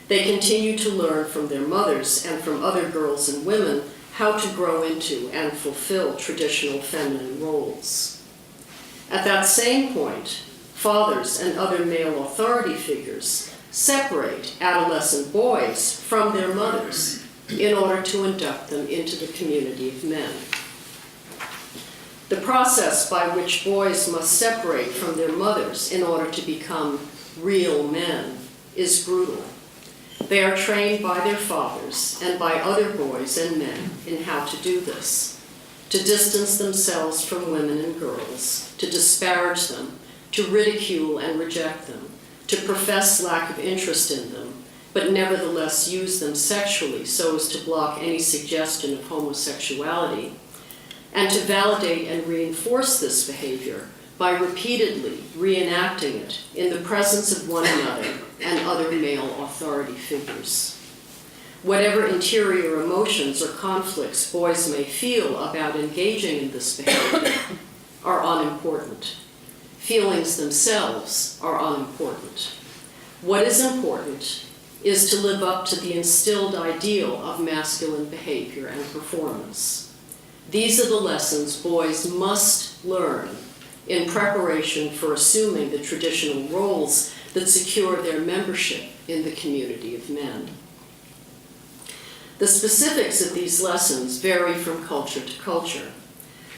They continue to learn from their mothers and from other girls and women how to grow into and fulfill traditional feminine roles. At that same point, fathers and other male authority figures separate adolescent boys from their mothers in order to induct them into the community of men. The process by which boys must separate from their mothers in order to become real men is brutal. They are trained by their fathers and by other boys and men in how to do this, to distance themselves from women and girls, to disparage them, to ridicule and reject them, to profess lack of interest in them, but nevertheless use them sexually so as to block any suggestion of homosexuality, and to validate and reinforce this behavior by repeatedly reenacting it in the presence of one another and other male authority figures. Whatever interior emotions or conflicts boys may feel about engaging in this behavior are unimportant. Feelings themselves are unimportant. What is important is to live up to the instilled ideal of masculine behavior and performance. These are the lessons boys must learn in preparation for assuming the traditional roles that secure their membership in the community of men. The specifics of these lessons vary from culture to culture,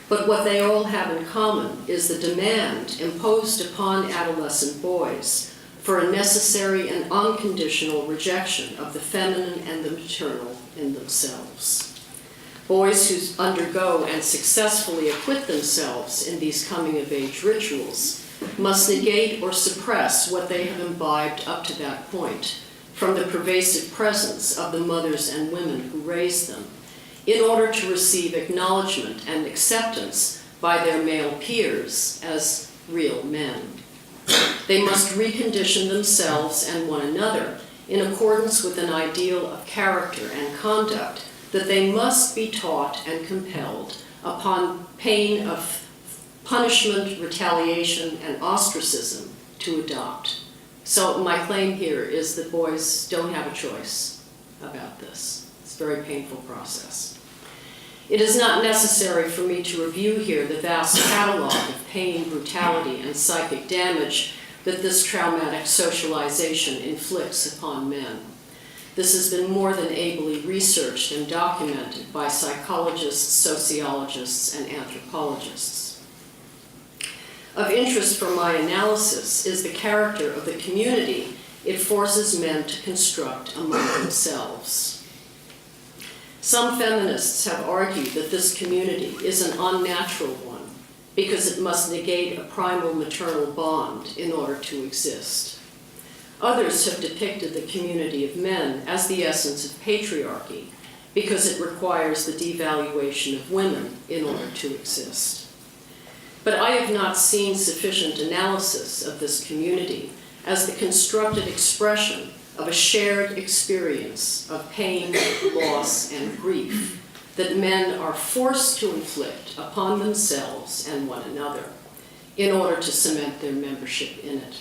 but what they all have in common is the demand imposed upon adolescent boys for a necessary and unconditional rejection of the feminine and the maternal in themselves. Boys who undergo and successfully acquit themselves in these coming-of-age rituals must negate or suppress what they have imbibed up to that point from the pervasive presence of the mothers and women who raised them in order to receive acknowledgement and acceptance by their male peers as real men. They must recondition themselves and one another in accordance with an ideal of character and conduct that they must be taught and compelled upon pain of punishment, retaliation, and ostracism to adopt. So my claim here is that boys don't have a choice about this. It's a very painful process. It is not necessary for me to review here the vast catalog of pain, brutality, and psychic damage that this traumatic socialization inflicts upon men. This has been more than ably researched and documented by psychologists, sociologists, and anthropologists. Of interest for my analysis is the character of the community It forces men to construct among themselves. Some feminists have argued that this community is an unnatural one because it must negate a primal maternal bond in order to exist. Others have depicted the community of men as the essence of patriarchy because it requires the devaluation of women in order to exist. But I have not seen sufficient analysis of this community as the constructed expression of a shared experience of pain, loss, and grief that men are forced to inflict upon themselves and one another in order to cement their membership in it.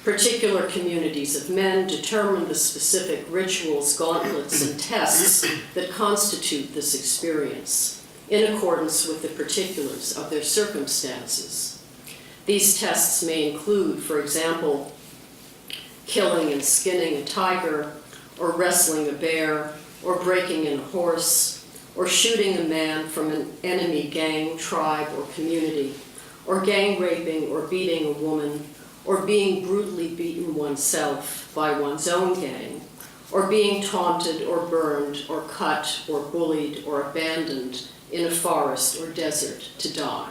Particular communities of men determine the specific rituals, gauntlets, and tests that constitute this experience in accordance with the particulars of their circumstances. These tests may include, for example, killing and skinning a tiger, or wrestling a bear, or breaking in a horse, or shooting a man from an enemy gang, tribe, or community, or gang raping or beating a woman, or being brutally beaten oneself by one's own gang, or being taunted or burned or cut or bullied or abandoned in a forest or desert to die.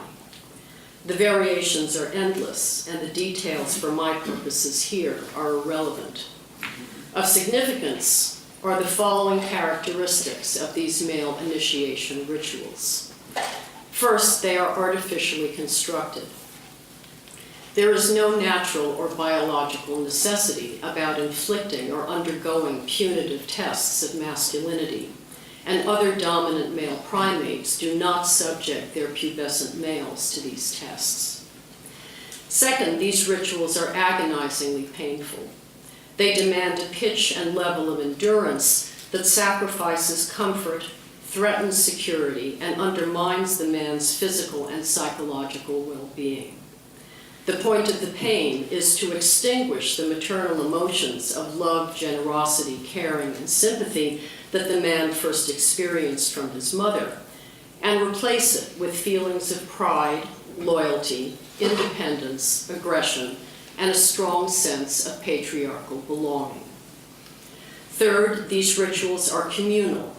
The variations are endless, and the details for my purposes here are irrelevant. Of significance are the following characteristics of these male initiation rituals. First, they are artificially constructed. There is no natural or biological necessity about inflicting or undergoing punitive tests of masculinity, and other dominant male primates do not subject their pubescent males to these tests. Second, these rituals are agonizingly painful. They demand a pitch and level of endurance that sacrifices comfort, threatens security, and undermines the man's physical and psychological well-being. The point of the pain is to extinguish the maternal emotions of love, generosity, caring, and sympathy that the man first experienced from his mother, and replace it with feelings of pride, loyalty, independence, aggression, and a strong sense of patriarchal belonging. Third, these rituals are communal.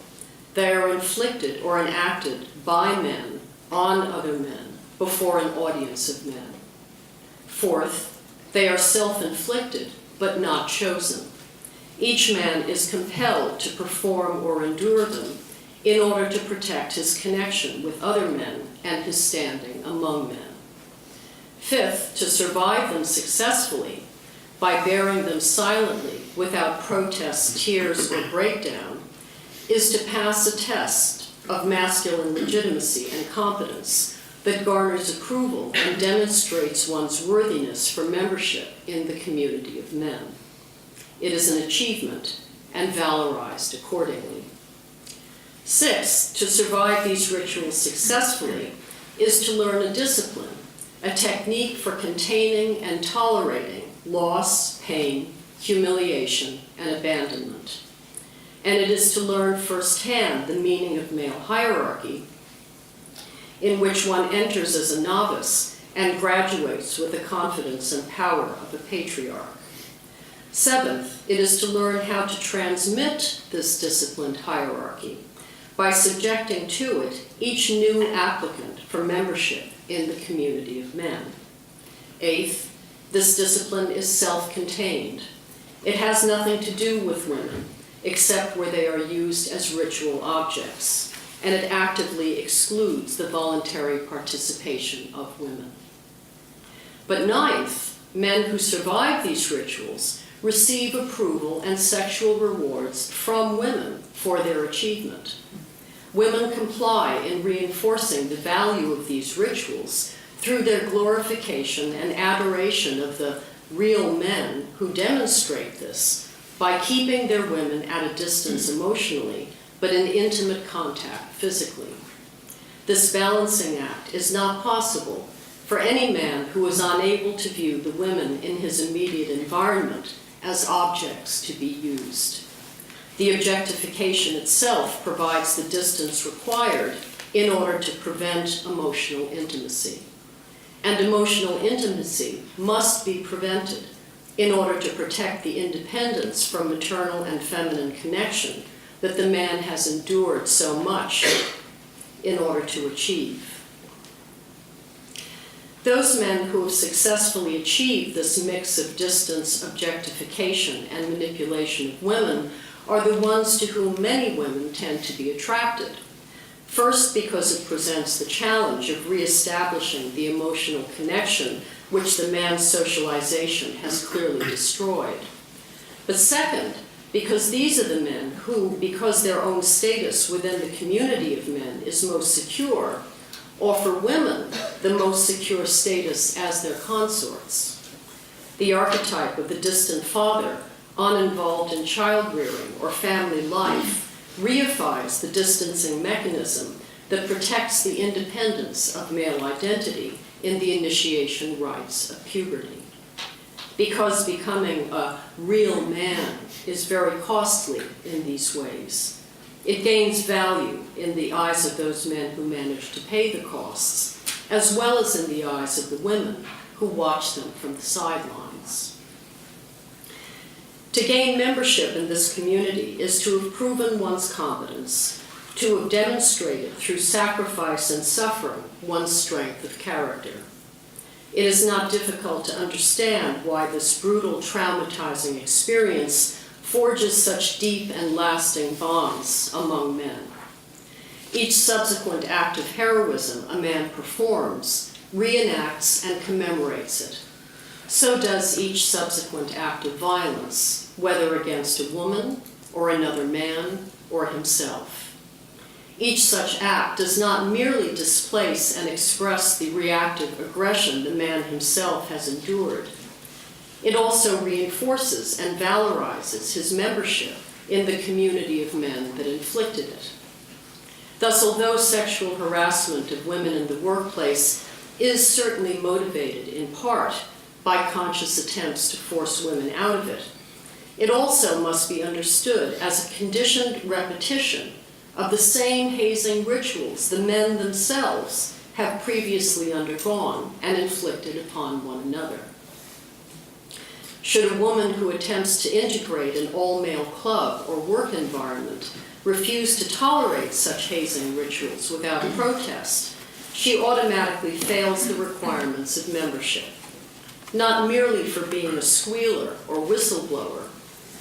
They are inflicted or enacted by men on other men before an audience of men. Fourth, they are self-inflicted but not chosen. Each man is compelled to perform or endure them in order to protect his connection with other men and his standing among men. Fifth, to survive them successfully by bearing them silently without protest, tears, or breakdown is to pass a test of masculine legitimacy and competence that garners approval and demonstrates one's worthiness for membership in the community of men. It is an achievement and valorized accordingly. Sixth, to survive these rituals successfully is to learn a discipline, a technique for containing and tolerating loss, pain, humiliation, and abandonment. And it is to learn firsthand the meaning of male hierarchy, in which one enters as a novice and graduates with the confidence and power of a patriarch. Seventh, it is to learn how to transmit this disciplined hierarchy by subjecting to it each new applicant for membership in the community of men. Eighth, this discipline is self-contained. It has nothing to do with women, except where they are used as ritual objects, and it actively excludes the voluntary participation of women. But ninth, men who survive these rituals receive approval and sexual rewards from women for their achievement. Women comply in reinforcing the value of these rituals through their glorification and adoration of the real men who demonstrate this by keeping their women at a distance emotionally, but in intimate contact physically. This balancing act is not possible for any man who is unable to view the women in his immediate environment as objects to be used. The objectification itself provides the distance required in order to prevent emotional intimacy. And emotional intimacy must be prevented in order to protect the independence from maternal and feminine connection that the man has endured so much in order to achieve. Those men who have successfully achieved this mix of distance, objectification, and manipulation of women are the ones to whom many women tend to be attracted. First, because it presents the challenge of reestablishing the emotional connection which the man's socialization has clearly destroyed. But second, because these are the men who, because their own status within the community of men is most secure, offer women the most secure status as their consorts. The archetype of the distant father, uninvolved in child-rearing or family life, reifies the distancing mechanism that protects the independence of male identity in the initiation rites of puberty. Because becoming a real man is very costly in these ways, it gains value in the eyes of those men who manage to pay the costs, as well as in the eyes of the women who watch them from the sidelines. To gain membership in this community is to have proven one's competence, to have demonstrated through sacrifice and suffering one's strength of character. It is not difficult to understand why this brutal, traumatizing experience forges such deep and lasting bonds among men. Each subsequent act of heroism a man performs reenacts and commemorates it. So does each subsequent act of violence, whether against a woman or another man or himself. Each such act does not merely displace and express the reactive aggression the man himself has endured. It also reinforces and valorizes his membership in the community of men that inflicted it. Thus, although sexual harassment of women in the workplace is certainly motivated in part by conscious attempts to force women out of it, it also must be understood as a conditioned repetition of the same hazing rituals the men themselves have previously undergone and inflicted upon one another. Should a woman who attempts to integrate an all-male club or work environment refuse to tolerate such hazing rituals without protest, she automatically fails the requirements of membership, not merely for being a squealer or whistleblower,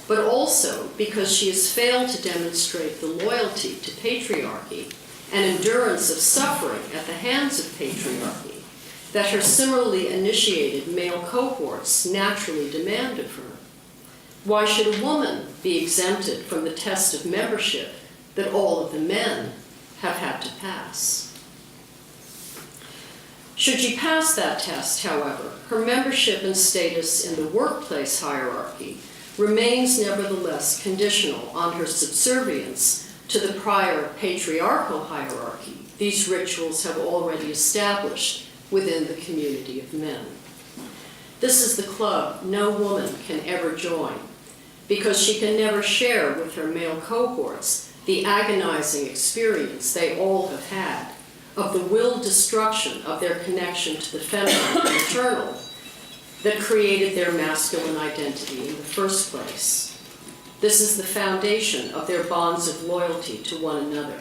but also because she has failed to demonstrate the loyalty to patriarchy and endurance of suffering at the hands of patriarchy that her similarly initiated male cohorts naturally demand of her. Why should a woman be exempted from the test of membership that all of the men have had to pass? Should she pass that test, however, her membership and status in the workplace hierarchy remains nevertheless conditional on her subservience to the prior patriarchal hierarchy these rituals have already established within the community of men. This is the club no woman can ever join, because she can never share with her male cohorts the agonizing experience they all have had of the willed destruction of their connection to the feminine and maternal that created their masculine identity in the first place. This is the foundation of their bonds of loyalty to one another.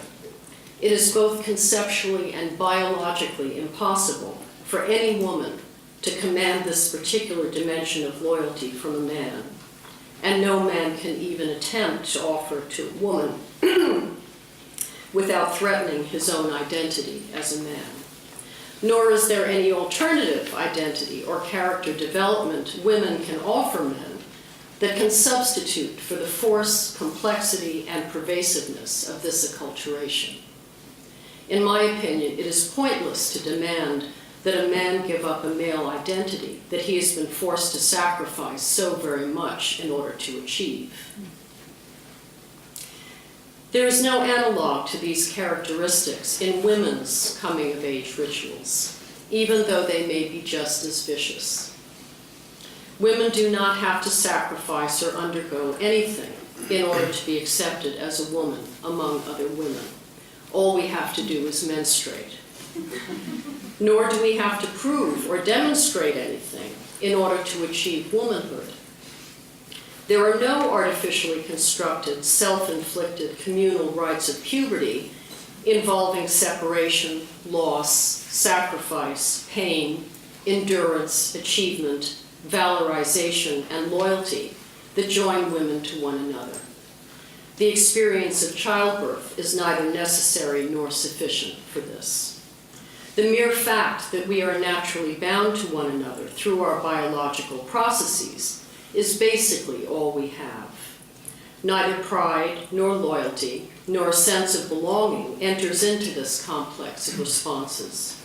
It is both conceptually and biologically impossible for any woman to command this particular dimension of loyalty from a man, and no man can even attempt to offer to a woman without threatening his own identity as a man. Nor is there any alternative identity or character development women can offer men that can substitute for the force, complexity, and pervasiveness of this acculturation. In my opinion, it is pointless to demand that a man give up a male identity that he has been forced to sacrifice so very much in order to achieve. There is no analog to these characteristics in women's coming-of-age rituals, even though they may be just as vicious. Women do not have to sacrifice or undergo anything in order to be accepted as a woman among other women. All we have to do is menstruate. Nor do we have to prove or demonstrate anything in order to achieve womanhood There are no artificially constructed, self-inflicted communal rites of puberty involving separation, loss, sacrifice, pain, endurance, achievement, valorization, and loyalty that join women to one another. The experience of childbirth is neither necessary nor sufficient for this. The mere fact that we are naturally bound to one another through our biological processes is basically all we have. Neither pride, nor loyalty, nor a sense of belonging enters into this complex of responses.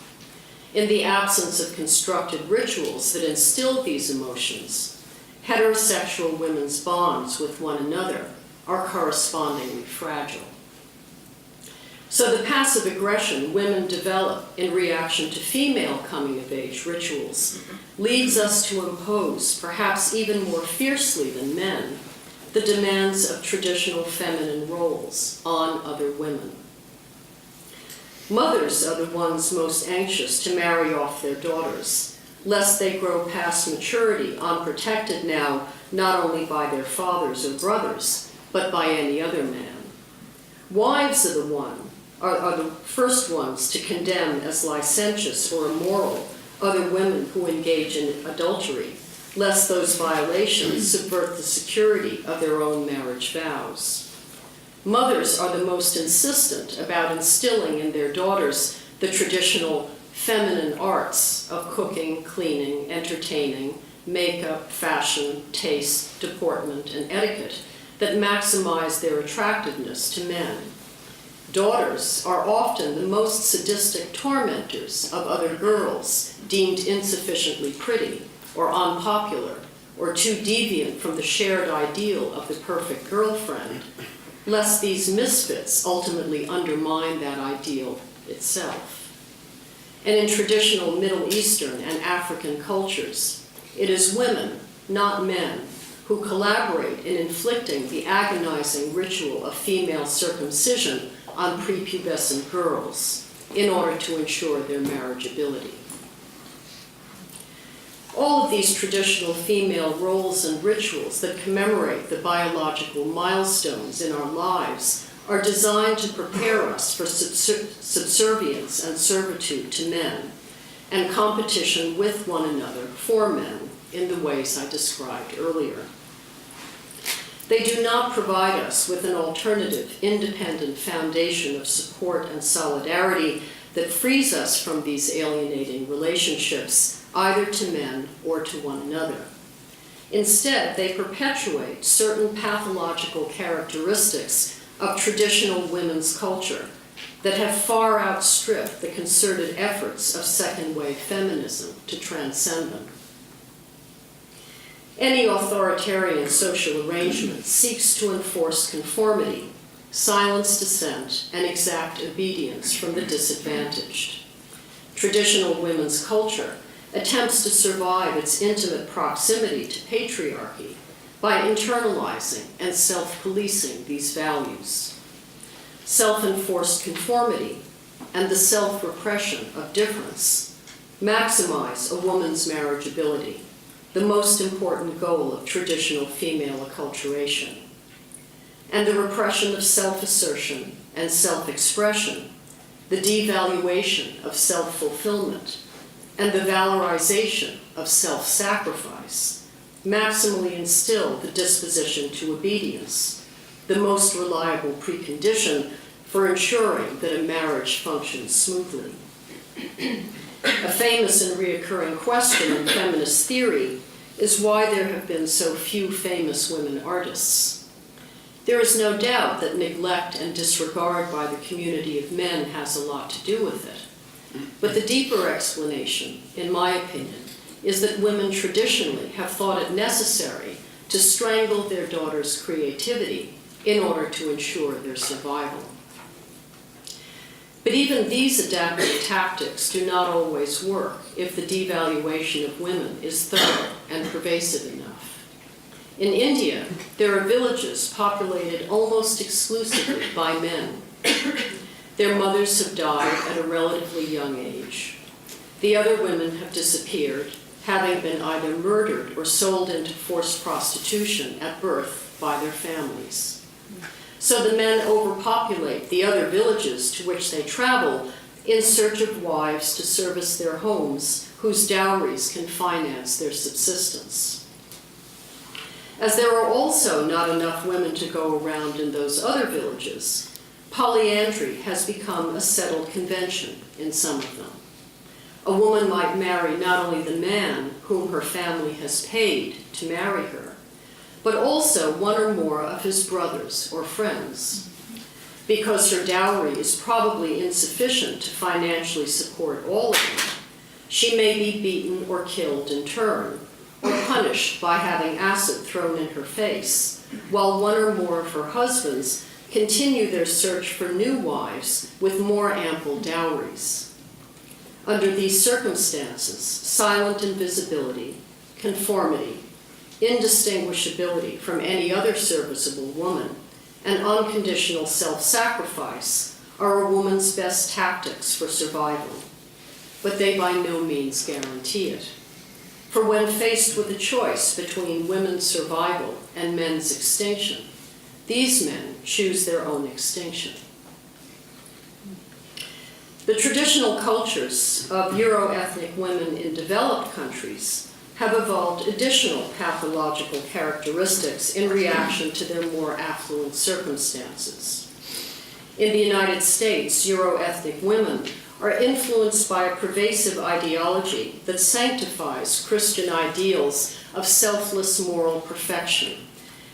In the absence of constructed rituals that instill these emotions, heterosexual women's bonds with one another are correspondingly fragile. So the passive aggression women develop in reaction to female coming-of-age rituals leads us to impose, perhaps even more fiercely than men, the demands of traditional feminine roles on other women. Mothers are the ones most anxious to marry off their daughters, lest they grow past maturity unprotected now not only by their fathers or brothers, but by any other man. Wives are the first ones to condemn as licentious or immoral other women who engage in adultery, lest those violations subvert the security of their own marriage vows. Mothers are the most insistent about instilling in their daughters the traditional feminine arts of cooking, cleaning, entertaining, makeup, fashion, taste, deportment, and etiquette that maximize their attractiveness to men. Daughters are often the most sadistic tormentors of other girls deemed insufficiently pretty or unpopular or too deviant from the shared ideal of the perfect girlfriend, lest these misfits ultimately undermine that ideal itself. And in traditional Middle Eastern and African cultures, it is women, not men, who collaborate in inflicting the agonizing ritual of female circumcision on prepubescent girls in order to ensure their marriageability. All of these traditional female roles and rituals that commemorate the biological milestones in our lives are designed to prepare us for subservience and servitude to men and competition with one another for men in the ways I described earlier. They do not provide us with an alternative, independent foundation of support and solidarity that frees us from these alienating relationships, either to men or to one another. Instead, they perpetuate certain pathological characteristics of traditional women's culture that have far outstripped the concerted efforts of second-wave feminism to transcend them. Any authoritarian social arrangement seeks to enforce conformity, silence dissent, and exact obedience from the disadvantaged. Traditional women's culture attempts to survive its intimate proximity to patriarchy by internalizing and self-policing these values. Self-enforced conformity and the self-repression of difference maximize a woman's marriageability, the most important goal of traditional female acculturation. And the repression of self-assertion and self-expression, the devaluation of self-fulfillment, and the valorization of self-sacrifice maximally instill the disposition to obedience, the most reliable precondition for ensuring that a marriage functions smoothly. A famous and reoccurring question in feminist theory is why there have been so few famous women artists. There is no doubt that neglect and disregard by the community of men has a lot to do with it. But the deeper explanation, in my opinion, is that women traditionally have thought it necessary to strangle their daughters' creativity in order to ensure their survival. But even these adaptive tactics do not always work if the devaluation of women is thorough and pervasive enough. In India, there are villages populated almost exclusively by men. Their mothers have died at a relatively young age. The other women have disappeared, having been either murdered or sold into forced prostitution at birth by their families. So the men overpopulate the other villages to which they travel in search of wives to service their homes, whose dowries can finance their subsistence. As there are also not enough women to go around in those other villages, polyandry has become a settled convention in some of them. A woman might marry not only the man whom her family has paid to marry her, but also one or more of his brothers or friends. Because her dowry is probably insufficient to financially support all of them, she may be beaten or killed in turn, or punished by having acid thrown in her face, while one or more of her husbands continue their search for new wives with more ample dowries. Under these circumstances, silent invisibility, conformity, indistinguishability from any other serviceable woman, and unconditional self-sacrifice are a woman's best tactics for survival. But they by no means guarantee it. For when faced with a choice between women's survival and men's extinction, these men choose their own extinction. The traditional cultures of Euro-ethnic women in developed countries have evolved additional pathological characteristics in reaction to their more affluent circumstances. In the United States, Euro-ethnic women are influenced by a pervasive ideology that sanctifies Christian ideals of selfless moral perfection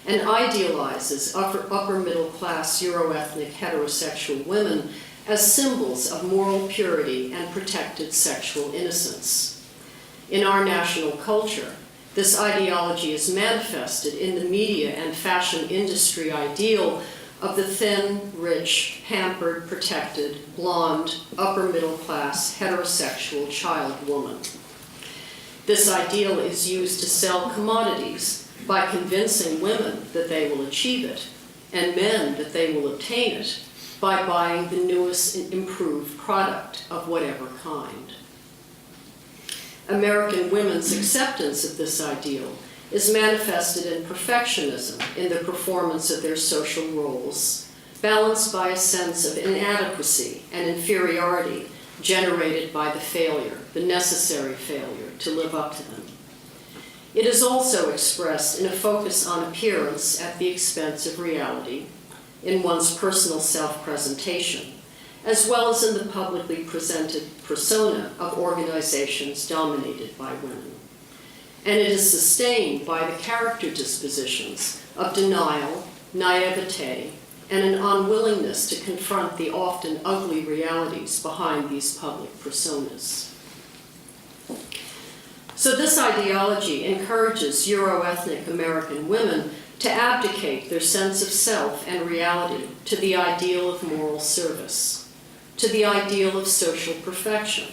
and idealizes upper middle class Euro-ethnic heterosexual women as symbols of moral purity and protected sexual innocence. In our national culture, this ideology is manifested in the media and fashion industry ideal of the thin, rich, pampered, protected, blonde, upper middle class, heterosexual child woman. This ideal is used to sell commodities by convincing women that they will achieve it, and men that they will obtain it by buying the newest and improved product of whatever kind. American women's acceptance of this ideal is manifested in perfectionism in the performance of their social roles, balanced by a sense of inadequacy and inferiority generated by the failure, the necessary failure, to live up to them. It is also expressed in a focus on appearance at the expense of reality, in one's personal self-presentation, as well as in the publicly presented persona of organizations dominated by women. And it is sustained by the character dispositions of denial, naivete, and an unwillingness to confront the often ugly realities behind these public personas. So this ideology encourages Euro-ethnic American women to abdicate their sense of self and reality to the ideal of moral service, to the ideal of social perfection,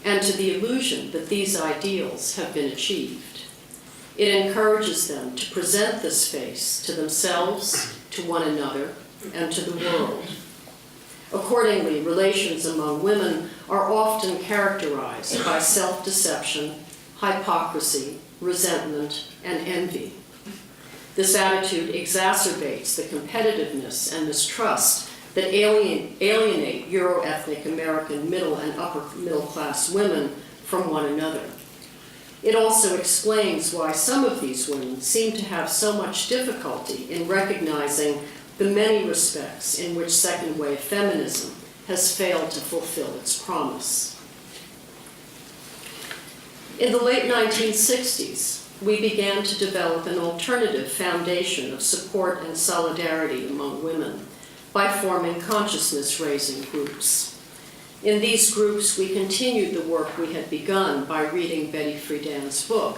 and to the illusion that these ideals have been achieved. It encourages them to present this face to themselves, to one another, and to the world. Accordingly, relations among women are often characterized by self-deception, hypocrisy, resentment, and envy. This attitude exacerbates the competitiveness and mistrust that alienate Euro-ethnic American middle and upper middle class women from one another. It also explains why some of these women seem to have so much difficulty in recognizing the many respects in which second wave feminism has failed to fulfill its promise. In the late 1960s, we began to develop an alternative foundation of support and solidarity among women by forming consciousness-raising groups. In these groups, we continued the work we had begun by reading Betty Friedan's book,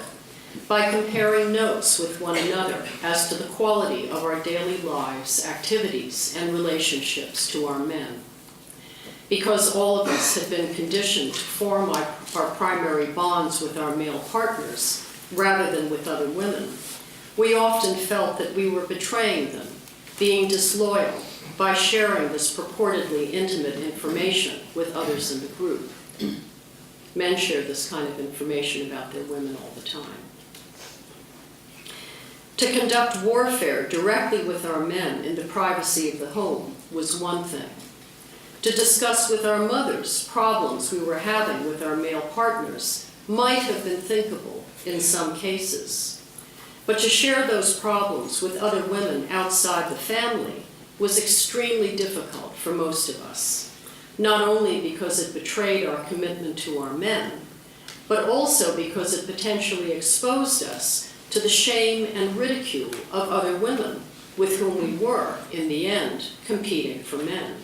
by comparing notes with one another as to the quality of our daily lives, activities, and relationships to our men. Because all of us had been conditioned to form our primary bonds with our male partners rather than with other women, we often felt that we were betraying them, being disloyal, by sharing this purportedly intimate information with others in the group. Men share this kind of information about their women all the time. To conduct warfare directly with our men in the privacy of the home was one thing. To discuss with our mothers problems we were having with our male partners might have been thinkable in some cases. But to share those problems with other women outside the family was extremely difficult for most of us, not only because it betrayed our commitment to our men, but also because it potentially exposed us to the shame and ridicule of other women with whom we were, in the end, competing for men.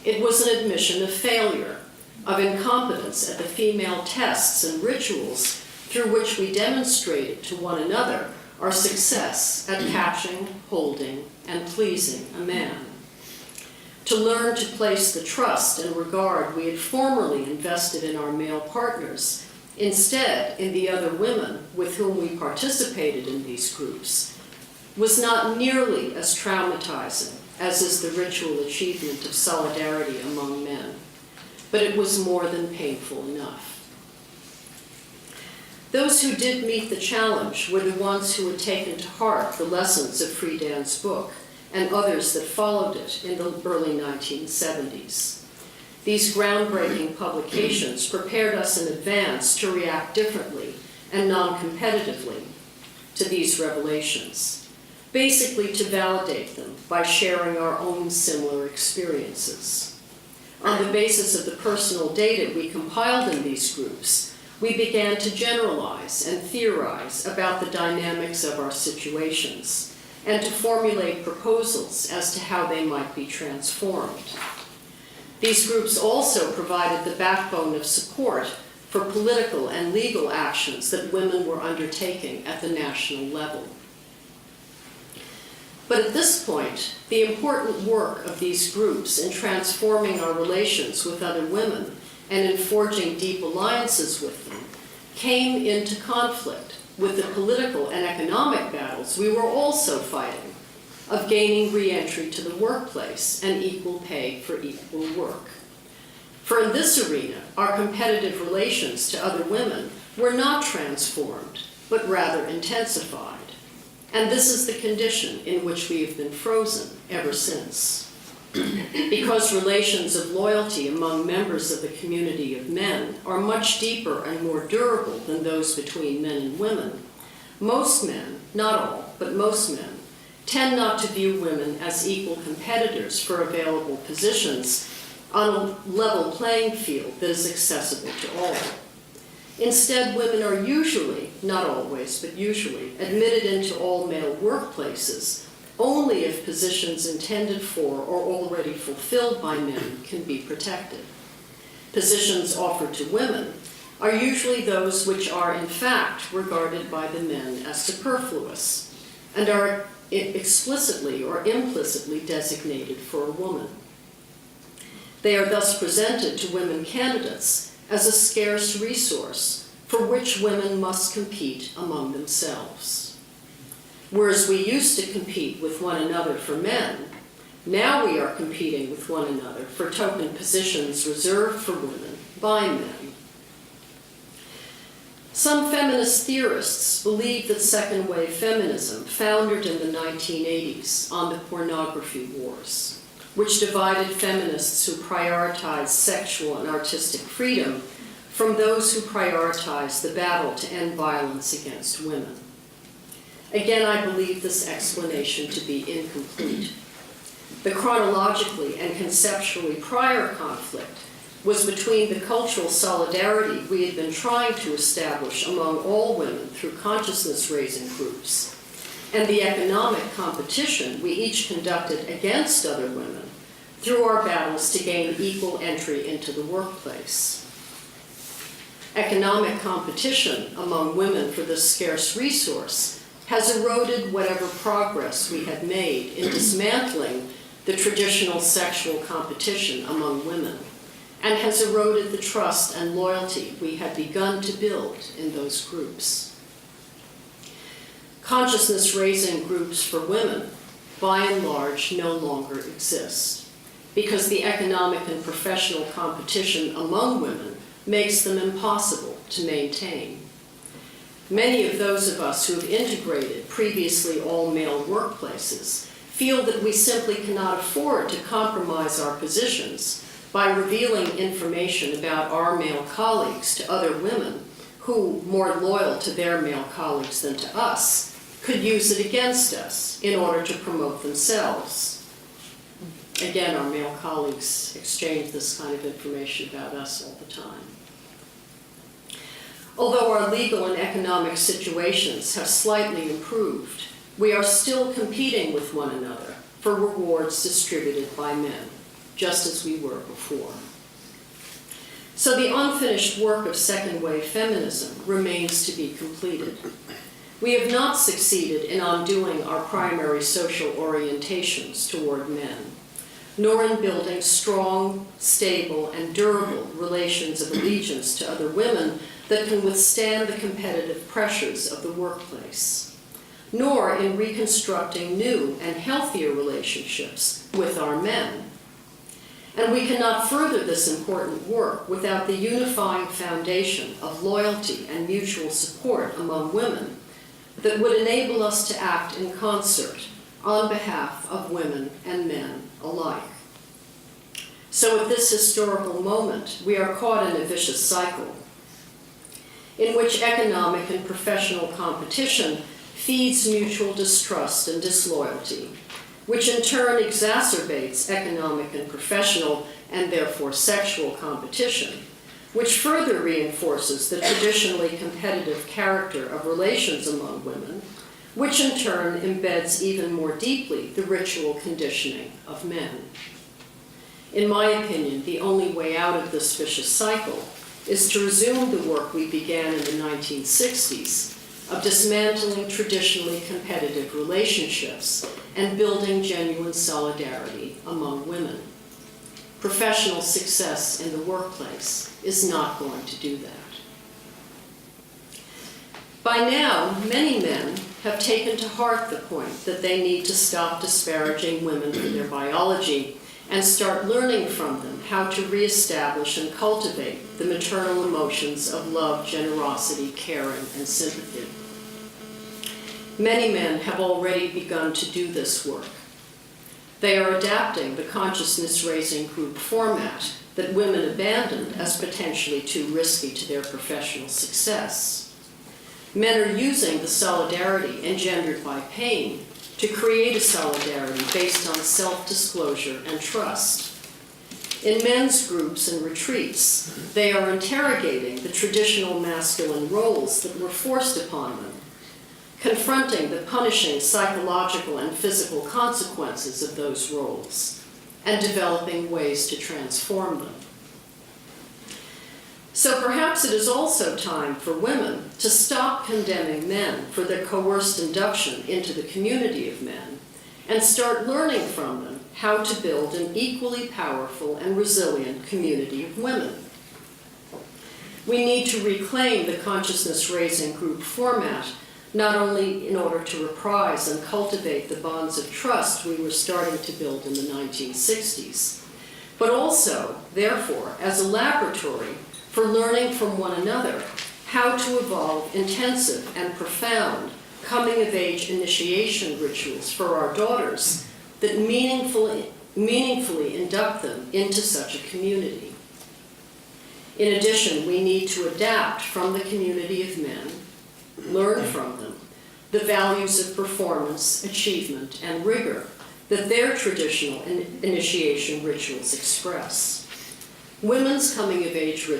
It was an admission of failure, of incompetence at the female tests and rituals through which we demonstrated to one another our success at catching, holding, and pleasing a man. To learn to place the trust and regard we had formerly invested in our male partners instead in the other women with whom we participated in these groups was not nearly as traumatizing as is the ritual achievement of solidarity among men, but it was more than painful enough. Those who did meet the challenge were the ones who had taken to heart the lessons of Friedan's book and others that followed it in the early 1970s. These groundbreaking publications prepared us in advance to react differently and non-competitively to these revelations, basically to validate them by sharing our own similar experiences. On the basis of the personal data we compiled in these groups, we began to generalize and theorize about the dynamics of our situations and to formulate proposals as to how they might be transformed. These groups also provided the backbone of support for political and legal actions that women were undertaking at the national level. But at this point, the important work of these groups in transforming our relations with other women and in forging deep alliances with them came into conflict with the political and economic battles we were also fighting of gaining re-entry to the workplace and equal pay for equal work. For in this arena, our competitive relations to other women were not transformed, but rather intensified. And this is the condition in which we have been frozen ever since. Because relations of loyalty among members of the community of men are much deeper and more durable than those between men and women, most men, not all, but most men, tend not to view women as equal competitors for available positions on a level playing field that is accessible to all. Instead, women are usually, not always, but usually, admitted into all male workplaces only if positions intended for or already fulfilled by men can be protected. Positions offered to women are usually those which are in fact regarded by the men as superfluous and are explicitly or implicitly designated for a woman. They are thus presented to women candidates as a scarce resource for which women must compete among themselves. Whereas we used to compete with one another for men, now we are competing with one another for token positions reserved for women by men. Some feminist theorists believe that second-wave feminism foundered in the 1980s on the pornography wars, which divided feminists who prioritized sexual and artistic freedom from those who prioritized the battle to end violence against women. Again, I believe this explanation to be incomplete. The chronologically and conceptually prior conflict was between the cultural solidarity we had been trying to establish among all women through consciousness-raising groups and the economic competition we each conducted against other women through our battles to gain equal entry into the workplace. Economic competition among women for this scarce resource has eroded whatever progress we had made in dismantling the traditional sexual competition among women, and has eroded the trust and loyalty we had begun to build in those groups. Consciousness-raising groups for women, by and large, no longer exist, because the economic and professional competition among women makes them impossible to maintain. Many of those of us who have integrated previously all-male workplaces feel that we simply cannot afford to compromise our positions by revealing information about our male colleagues to other women who, more loyal to their male colleagues than to us, could use it against us in order to promote themselves. Again, our male colleagues exchange this kind of information about us all the time. Although our legal and economic situations have slightly improved, we are still competing with one another for rewards distributed by men, just as we were before. So the unfinished work of second wave feminism remains to be completed. We have not succeeded in undoing our primary social orientations toward men, nor in building strong, stable, and durable relations of allegiance to other women that can withstand the competitive pressures of the workplace, nor in reconstructing new and healthier relationships with our men. And we cannot further this important work without the unifying foundation of loyalty and mutual support among women that would enable us to act in concert on behalf of women and men alike. So at this historical moment, we are caught in a vicious cycle in which economic and professional competition feeds mutual distrust and disloyalty, which in turn exacerbates economic and professional, and therefore sexual competition, which further reinforces the traditionally competitive character of relations among women, which in turn embeds even more deeply the ritual conditioning of men. In my opinion, the only way out of this vicious cycle is to resume the work we began in the 1960s of dismantling traditionally competitive relationships and building genuine solidarity among women. Professional success in the workplace is not going to do that. By now, many men have taken to heart the point that they need to stop disparaging women for their biology and start learning from them how to reestablish and cultivate the maternal emotions of love, generosity, caring, and sympathy. Many men have already begun to do this work. They are adapting the consciousness-raising group format that women abandoned as potentially too risky to their professional success. Men are using the solidarity engendered by pain to create a solidarity based on self-disclosure and trust. In men's groups and retreats, they are interrogating the traditional masculine roles that were forced upon them, confronting the punishing psychological and physical consequences of those roles, and developing ways to transform them. So perhaps it is also time for women to stop condemning men for their coerced induction into the community of men and start learning from them how to build an equally powerful and resilient community of women. We need to reclaim the consciousness-raising group format not only in order to reprise and cultivate the bonds of trust we were starting to build in the 1960s, but also, therefore, as a laboratory for learning from one another how to evolve intensive and profound coming-of-age initiation rituals for our daughters that meaningfully induct them into such a community. In addition, we need to adapt from the community of men, learn from them, the values of performance, achievement, and rigor that their traditional initiation rituals express. Women's coming-of-age